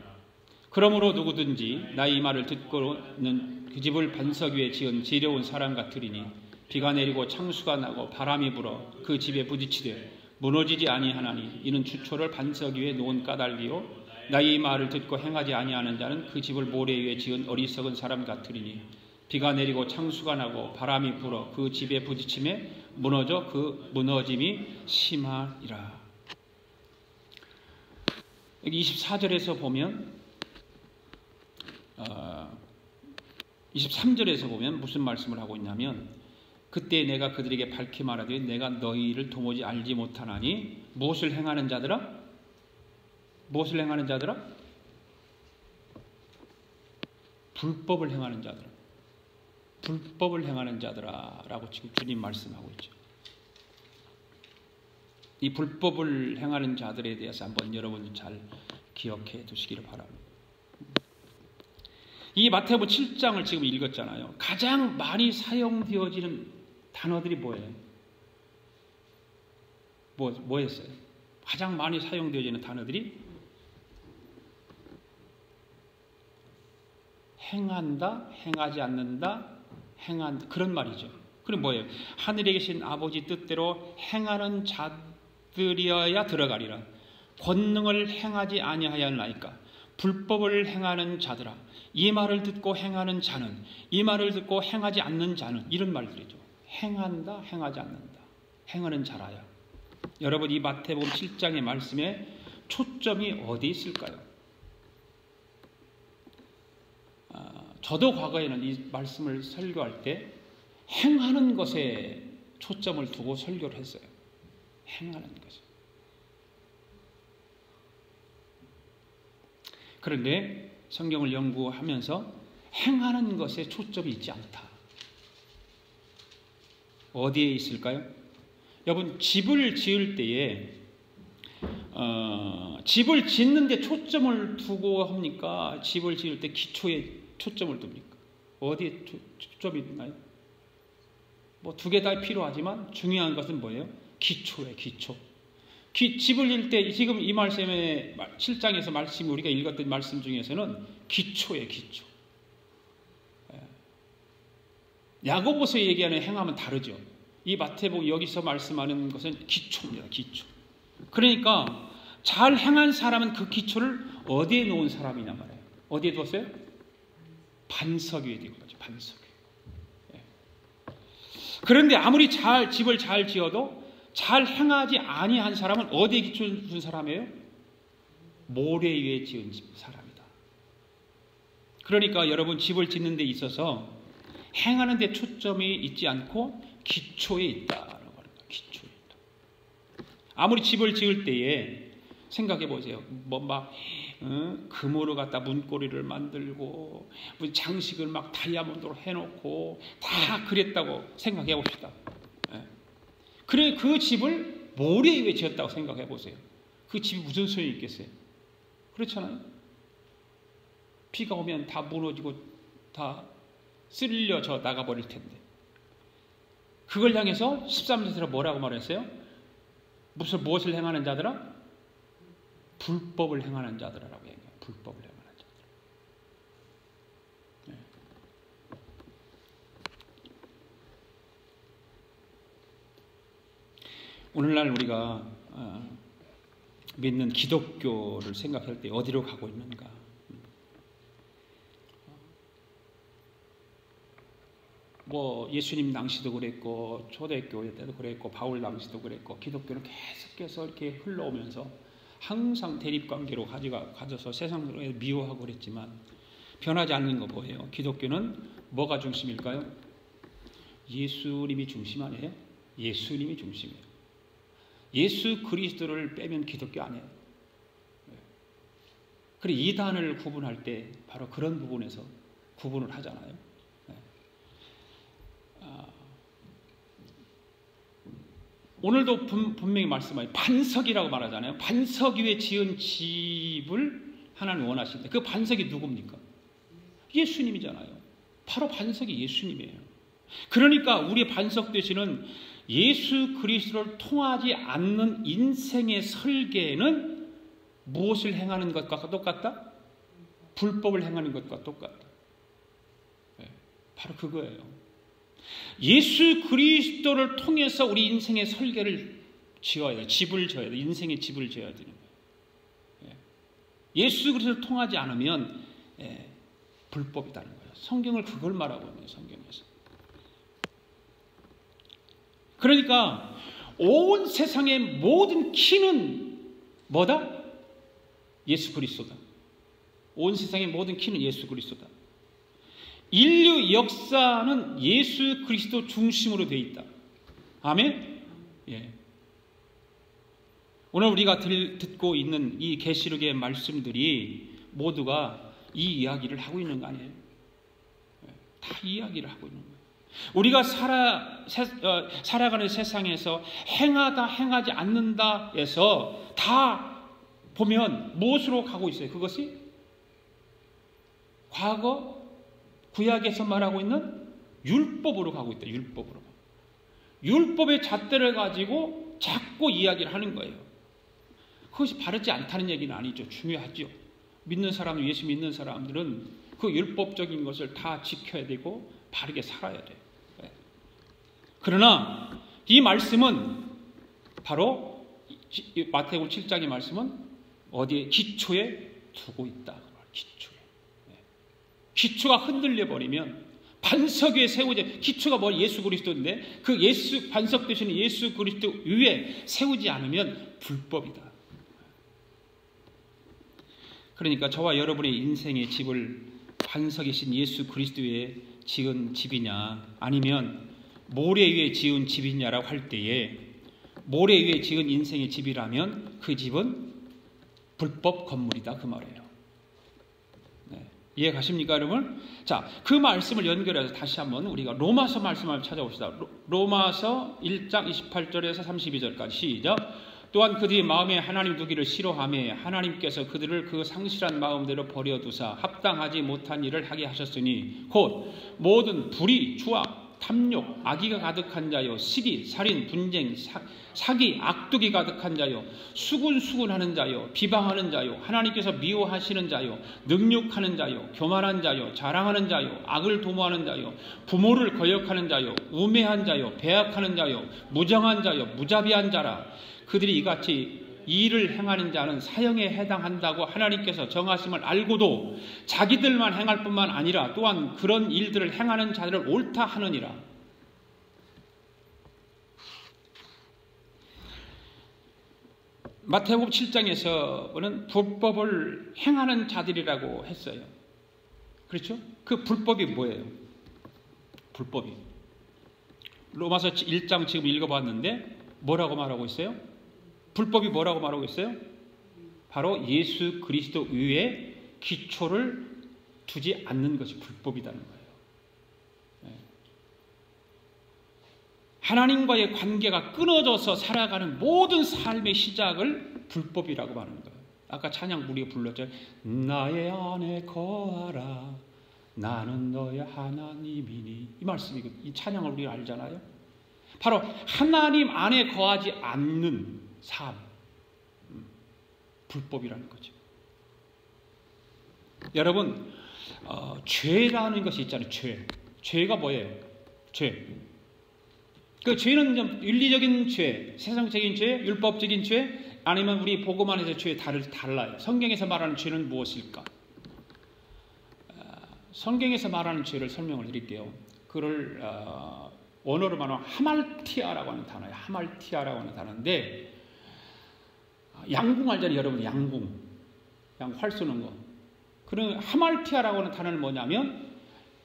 그러므로 누구든지 나의 이 말을 듣고는 그 집을 반석 위에 지은 지혜로운 사람 같으리니 비가 내리고 창수가 나고 바람이 불어 그 집에 부딪히되 무너지지 아니하나니 이는 주초를 반석 위에 놓은 까닭이요 나의 이 말을 듣고 행하지 아니하는 자는 그 집을 모래 위에 지은 어리석은 사람 같으리니 비가 내리고 창수가 나고 바람이 불어 그 집에 부딪힘에 무너져 그 무너짐이 심하리라. 여기 24절에서 보면 23절에서 보면 무슨 말씀을 하고 있냐면 그때 내가 그들에게 밝히 말하되 내가 너희를 도무지 알지 못하나니 무엇을 행하는 자들아? 무엇을 행하는 자들아? 불법을 행하는 자들아. 불법을 행하는 자들아 라고 지금 주님 말씀하고 있죠. 이 불법을 행하는 자들에 대해서 한번 여러분 잘 기억해 두시기를 바랍니다. 이 마태복음 7장을 지금 읽었잖아요. 가장 많이 사용되어지는 단어들이 뭐예요? 뭐였어요? 가장 많이 사용되어지는 단어들이 행한다, 행하지 않는다, 행한다, 그런 말이죠. 그럼 뭐예요? 하늘에 계신 아버지 뜻대로 행하는 자들이어야 들어가리라. 권능을 행하지 아니하였나이까. 불법을 행하는 자들아, 이 말을 듣고 행하는 자는, 이 말을 듣고 행하지 않는 자는, 이런 말들이죠. 행한다, 행하지 않는다, 행하는 자라야. 여러분, 이 마태복음 7장의 말씀에 초점이 어디 있을까요? 저도 과거에는 이 말씀을 설교할 때 행하는 것에 초점을 두고 설교를 했어요. 행하는 것. 그런데 성경을 연구하면서 행하는 것에 초점이 있지 않다. 어디에 있을까요? 여러분, 집을 지을 때에 집을 짓는 데 초점을 두고 합니까? 집을 지을 때 기초에 초점을 둡니까? 어디에 초점이 있나요? 뭐 두 개 다 필요하지만 중요한 것은 뭐예요? 기초에 기초. 집을 지을 때 지금 이 말씀의 7장에서 말씀 우리가 읽었던 말씀 중에서는 기초에 기초. 야고보서 얘기하는 행함은 다르죠. 이 마태복음 여기서 말씀하는 것은 기초입니다. 기초. 그러니까 잘 행한 사람은 그 기초를 어디에 놓은 사람이냐 말이에요. 어디에 두었어요? 반석 위에 두은 거죠. 반석 위에. 그런데 아무리 집을 잘 지어도 잘 행하지 아니한 사람은 어디에 기초를 둔 사람이에요? 모래 위에 지은 사람이다. 그러니까 여러분, 집을 짓는 데 있어서 행하는 데 초점이 있지 않고 기초에 있다라고 하는 거예요. 기초에 있다. 아무리 집을 지을 때에 생각해 보세요. 금으로 갖다 문고리를 만들고 장식을 막 다이아몬드로 해놓고 다 그랬다고 생각해 봅시다. 그래, 그 집을 모래 위에 지었다고 생각해 보세요. 그 집이 무슨 소용이 있겠어요? 그렇잖아요. 비가 오면 다 무너지고 다 쓸려져 나가버릴 텐데. 그걸 향해서 13절에 뭐라고 말했어요? 무엇을 행하는 자들아? 불법을 행하는 자들아라고 얘기해요. 불법을 행하는 자들. 네. 오늘날 우리가 믿는 기독교를 생각할 때 어디로 가고 있는가? 예수님 당시도 그랬고 초대교회 때도 그랬고 바울 당시도 그랬고 기독교는 계속해서 이렇게 흘러오면서 항상 대립관계로 가져서 세상으로 미워하고 그랬지만 변하지 않는 거 뭐예요? 기독교는 뭐가 중심일까요? 예수님이 중심 아니에요? 예수님이 중심이에요. 예수 그리스도를 빼면 기독교 아니에요. 그래, 이단을 구분할 때 바로 그런 부분에서 구분을 하잖아요. 오늘도 분명히 말씀하죠. 반석이라고 말하잖아요. 반석 위에 지은 집을 하나님 원하시는데 그 반석이 누굽니까? 예수님이잖아요. 바로 반석이 예수님이에요. 그러니까 우리의 반석 되시는 예수 그리스도를 통하지 않는 인생의 설계는 무엇을 행하는 것과 똑같다? 불법을 행하는 것과 똑같다. 바로 그거예요. 예수 그리스도를 통해서 우리 인생의 설계를 지어야 돼요. 집을 지어야 돼요. 인생의 집을 지어야 되는 거예요. 예수 그리스도를 통하지 않으면 불법이라는 거예요. 성경을 그걸 말하고 있는 거예요. 성경에서. 그러니까 온 세상의 모든 키는 뭐다? 예수 그리스도다. 온 세상의 모든 키는 예수 그리스도다. 인류 역사는 예수 그리스도 중심으로 되어 있다. 아멘? 예. 오늘 우리가 듣고 있는 이 계시록의 말씀들이 모두가 이 이야기를 하고 있는 거 아니에요? 다 이야기를 하고 있는 거예요. 우리가 살아가는 세상에서 행하다 행하지 않는다에서 다 보면 무엇으로 가고 있어요? 그것이 과거 구약에서 말하고 있는 율법으로 가고 있다. 율법으로. 율법의 잣대를 가지고 자꾸 이야기를 하는 거예요. 그것이 바르지 않다는 얘기는 아니죠. 중요하죠. 믿는 사람, 예수 믿는 사람들은 그 율법적인 것을 다 지켜야 되고 바르게 살아야 돼요. 그러나 이 말씀은 바로 마태복음 7장의 말씀은 어디에? 기초에 두고 있다. 기초에. 기초가 흔들려 버리면 반석 위에 세우지, 기초가 뭐 예수 그리스도인데 그 예수 반석 되시는 예수 그리스도 위에 세우지 않으면 불법이다. 그러니까 저와 여러분의 인생의 집을 반석이신 예수 그리스도에 지은 집이냐 아니면 모래 위에 지은 집이냐라고 할 때에 모래 위에 지은 인생의 집이라면 그 집은 불법 건물이다 그 말이에요. 네. 이해 가십니까 여러분? 자, 그 말씀을 연결해서 다시 한번 우리가 로마서 말씀을 찾아봅시다. 로마서 1장 28절에서 32절까지 시작. 또한 그들이 마음에 하나님 두기를 싫어하며 하나님께서 그들을 그 상실한 마음대로 버려두사 합당하지 못한 일을 하게 하셨으니 곧 모든 불의, 추악, 탐욕, 악의가 가득한 자요, 시기, 살인, 분쟁, 사기, 악독이 가득한 자요, 수군수군하는 자요, 비방하는 자요, 하나님께서 미워하시는 자요, 능욕하는 자요, 교만한 자요, 자랑하는 자요, 악을 도모하는 자요, 부모를 거역하는 자요, 우매한 자요, 배악하는 자요, 무정한 자요, 무자비한 자라. 그들이 이같이 일을 행하는 자는 사형에 해당한다고 하나님께서 정하심을 알고도 자기들만 행할 뿐만 아니라 또한 그런 일들을 행하는 자들을 옳다 하느니라. 마태복음 7장에서는 불법을 행하는 자들이라고 했어요. 그렇죠? 그 불법이 뭐예요? 불법이. 로마서 1장 지금 읽어봤는데 뭐라고 말하고 있어요? 불법이 뭐라고 말하고 있어요? 바로 예수 그리스도 위에 기초를 두지 않는 것이 불법이라는 거예요. 하나님과의 관계가 끊어져서 살아가는 모든 삶의 시작을 불법이라고 말하는 거예요. 아까 찬양 우리가 불렀죠. 나의 안에 거하라 나는 너의 하나님이니. 이 말씀이 이 찬양을 우리가 알잖아요. 바로 하나님 안에 거하지 않는 삶, 불법이라는 거죠. 여러분, 죄라는 것이 있잖아요. 죄가 뭐예요? 죄. 그 죄는 좀 윤리적인 죄, 세상적인 죄, 율법적인 죄, 아니면 우리 복음 안에서 죄 달라요. 성경에서 말하는 죄는 무엇일까? 성경에서 말하는 죄를 설명을 드릴게요. 그를 원어로 말하면 하말티아라고 하는 단어예요. 하말티아라고 하는 단어인데 양궁 알잖아요, 여러분. 양궁 활 쏘는 거. 그런 하말티아라고 하는 단어는 뭐냐면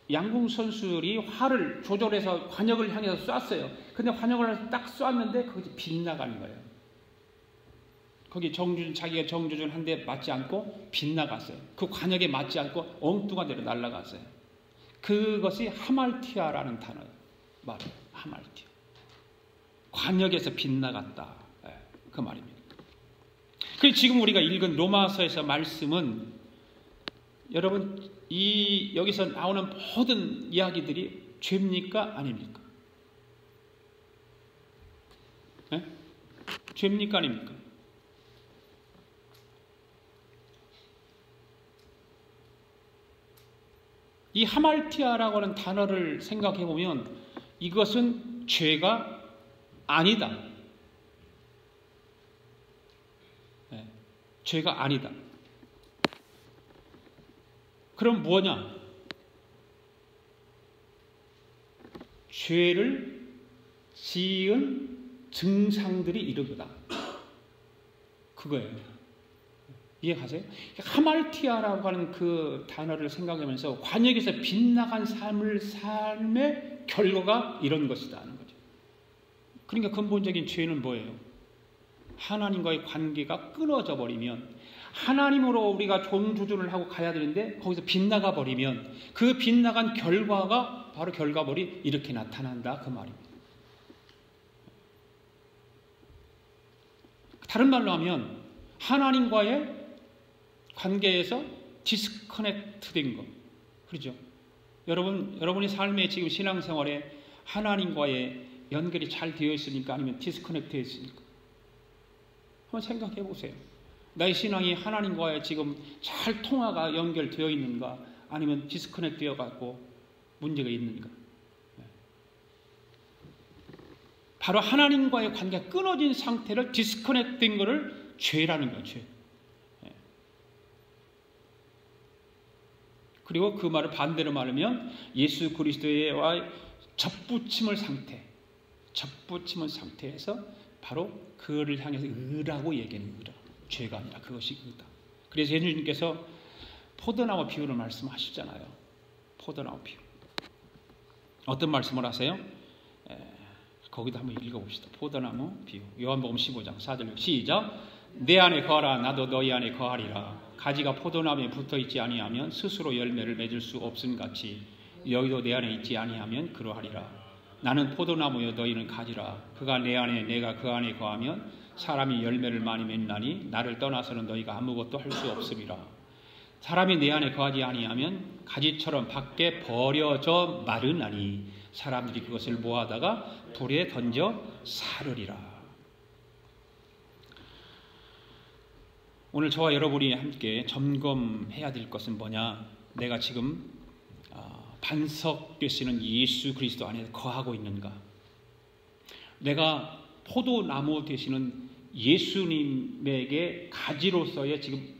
양궁 선수들이 활을 조절해서 관역을 향해서 쐈어요. 근데 관역을 딱 쐈는데 거기 빗나가는 거예요. 거기 자기가 정조준 한 대 맞지 않고 빗나갔어요. 그 관역에 맞지 않고 엉뚱한 데로 날아갔어요. 그것이 하말티아라는 단어예요. 말이에요. 하말티아. 관역에서 빗나갔다. 그 말입니다. 그래서 지금 우리가 읽은 로마서에서 말씀은 여러분 여기서 나오는 모든 이야기들이 죄입니까? 아닙니까? 네? 죄입니까? 아닙니까? 이 하말티아라고 하는 단어를 생각해 보면 이것은 죄가 아니다. 네, 죄가 아니다. 그럼 뭐냐? 죄를 지은 증상들이 이르다. 그거예요. 이해가세요? 하말티아라고 하는 그 단어를 생각하면서 관역에서 빗나간 삶의 결과가 이런 것이다 하는 거죠. 그러니까 근본적인 죄는 뭐예요? 하나님과의 관계가 끊어져 버리면, 하나님으로 우리가 종주준을 하고 가야 되는데 거기서 빗나가 버리면 그 빗나간 결과가 바로 결과물이 이렇게 나타난다 그 말입니다. 다른 말로 하면 하나님과의 관계에서 디스커넥트 된 것, 그렇죠? 여러분의 삶의 지금 신앙생활에 하나님과의 연결이 잘 되어 있으니까 아니면 디스커넥트 되어 있으니까 한번 생각해 보세요. 나의 신앙이 하나님과의 지금 잘 통화가 연결되어 있는가 아니면 디스커넥트 되어 갖고 문제가 있는가. 바로 하나님과의 관계가 끊어진 상태를 디스커넥트 된 것을 죄라는 거예요. 죄. 그리고 그 말을 반대로 말하면 예수 그리스도와의 접붙임을 상태에서 바로 그를 향해서 의라고 얘기하는 의라. 죄가 아니라 그것이 의다. 그래서 예수님께서 포도나무 비유를 말씀하시잖아요. 포도나무 비유. 어떤 말씀을 하세요? 거기도 한번 읽어봅시다. 포도나무 비유. 요한복음 15장 4절 시작. 내 안에 거하라 나도 너희 안에 거하리라. 가지가 포도나무에 붙어있지 아니하면 스스로 열매를 맺을 수 없음 같이 너희도 내 안에 있지 아니하면 그러하리라. 나는 포도나무여 너희는 가지라. 그가 내 안에 내가 그 안에 거하면 사람이 열매를 많이 맺나니 나를 떠나서는 너희가 아무것도 할 수 없음이라. 사람이 내 안에 거하지 아니하면 가지처럼 밖에 버려져 마르나니 사람들이 그것을 모아다가 불에 던져 사르리라. 오늘 저와 여러분이 함께 점검해야 될 것은 뭐냐? 내가 지금 반석 되시는 예수 그리스도 안에 거하고 있는가? 내가 포도나무 되시는 예수님에게 가지로서의 지금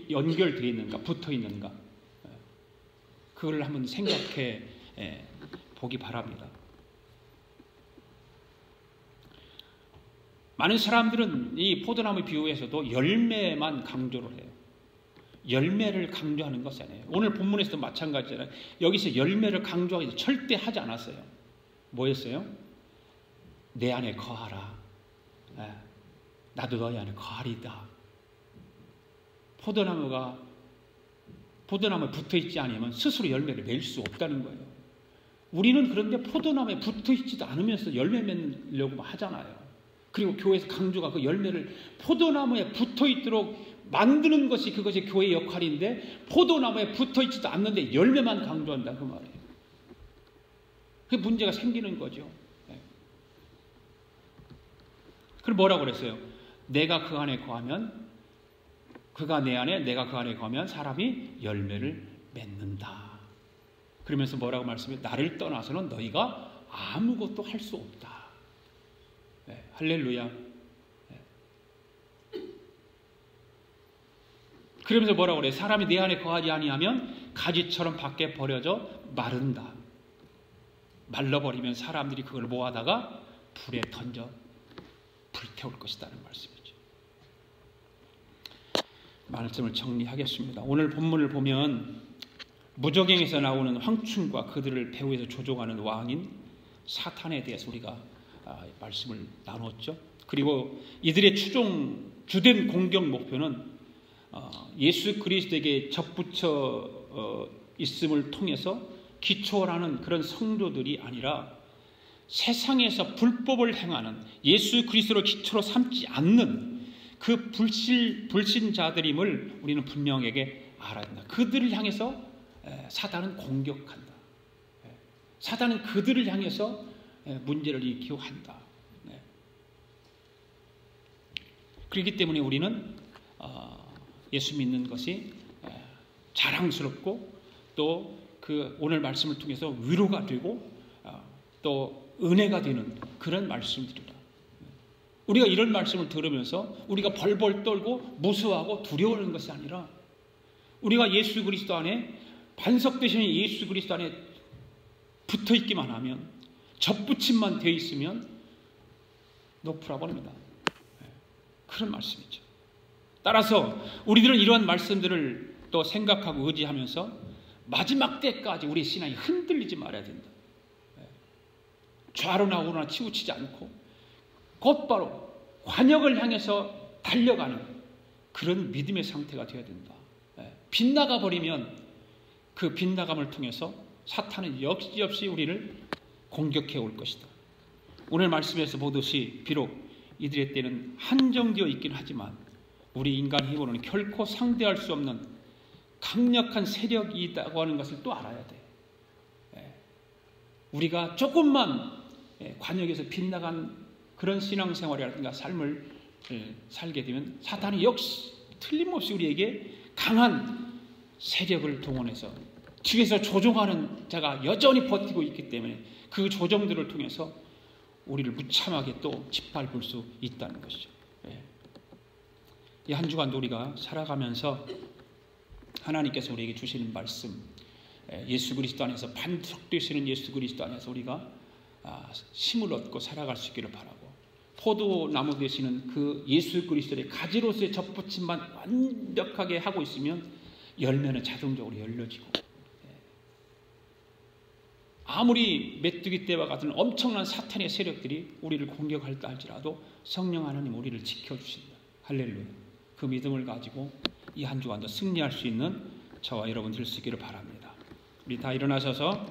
연결되어 있는가? 붙어 있는가? 그걸 한번 생각해 보기 바랍니다. 많은 사람들은 이 포도나무 비유에서도 열매만 강조를 해요. 열매를 강조하는 것이 아니에요. 오늘 본문에서도 마찬가지잖아요. 여기서 열매를 강조하기 절대 하지 않았어요. 뭐였어요? 내 안에 거하라. 나도 너희 안에 거하리다. 포도나무에 붙어있지 않으면 스스로 열매를 맺을 수 없다는 거예요. 우리는 그런데 포도나무에 붙어있지도 않으면서 열매 맺으려고 하잖아요. 그리고 교회에서 강조가 그 열매를 포도나무에 붙어있도록 만드는 것이 그것이 교회의 역할인데 포도나무에 붙어있지도 않는데 열매만 강조한다 그 말이에요. 그게 문제가 생기는 거죠. 그럼 뭐라고 그랬어요? 내가 그 안에 거하면 그가 내 안에 내가 그 안에 거하면 사람이 열매를 맺는다. 그러면서 뭐라고 말씀해요? 나를 떠나서는 너희가 아무것도 할 수 없다. 할렐루야. 그러면서 뭐라고 그래요? 사람이 내 안에 거하지 아니하면 가지처럼 밖에 버려져 마른다. 말라버리면 사람들이 그걸 모아다가 불에 던져 불태울 것이라는 말씀이죠. 말씀을 정리하겠습니다. 오늘 본문을 보면 무저갱에서 나오는 황충과 그들을 배후에서 조종하는 왕인 사탄에 대해서 우리가 말씀을 나눴죠. 그리고 이들의 주된 공격 목표는 예수 그리스도에게 접붙여 있음을 통해서 기초라는 그런 성도들이 아니라 세상에서 불법을 행하는 예수 그리스도를 기초로 삼지 않는 그 불신자들임을 우리는 분명하게 알아야 된다. 그들을 향해서 사단은 공격한다. 사단은 그들을 향해서 문제를 일으키고 한다. 그렇기 때문에 우리는 예수 믿는 것이 자랑스럽고 또 그 오늘 말씀을 통해서 위로가 되고 또 은혜가 되는 그런 말씀들이다. 우리가 이런 말씀을 들으면서 우리가 벌벌 떨고 무서워하고 두려워하는 것이 아니라 우리가 예수 그리스도 안에 반석 되시는 예수 그리스도 안에 붙어 있기만 하면 접붙임만 되어 있으면 노프라고 합니다. 그런 말씀이죠. 따라서 우리들은 이러한 말씀들을 또 생각하고 의지하면서 마지막 때까지 우리 신앙이 흔들리지 말아야 된다. 좌로나 우로나 치우치지 않고 곧바로 관역을 향해서 달려가는 그런 믿음의 상태가 되어야 된다. 빗나가 버리면 그 빗나감을 통해서 사탄은 역시 우리를 공격해 올 것이다. 오늘 말씀에서 보듯이 비록 이들의 때는 한정되어 있긴 하지만 우리 인간 힘으로는 결코 상대할 수 없는 강력한 세력이 있다고 하는 것을 또 알아야 돼. 우리가 조금만 관역에서 빗나간 그런 신앙생활이라든가 삶을 살게 되면 사탄이 역시 틀림없이 우리에게 강한 세력을 동원해서 뒤에서 조종하는 자가 여전히 버티고 있기 때문에 그 조정들을 통해서 우리를 무참하게 또 짓밟을 수 있다는 것이죠. 이 한 주간도 우리가 살아가면서 하나님께서 우리에게 주시는 말씀, 예수 그리스도 안에서 반석되시는 예수 그리스도 안에서 우리가 힘을 얻고 살아갈 수 있기를 바라고, 포도나무 되시는 그 예수 그리스도의 가지로서의 접붙임만 완벽하게 하고 있으면 열매는 자동적으로 열려지고, 아무리 메뚜기 떼와 같은 엄청난 사탄의 세력들이 우리를 공격할다 할지라도 성령 하나님 우리를 지켜주신다. 할렐루야. 그 믿음을 가지고 이 한 주간도 승리할 수 있는 저와 여러분 될 수 있기를 바랍니다. 우리 다 일어나셔서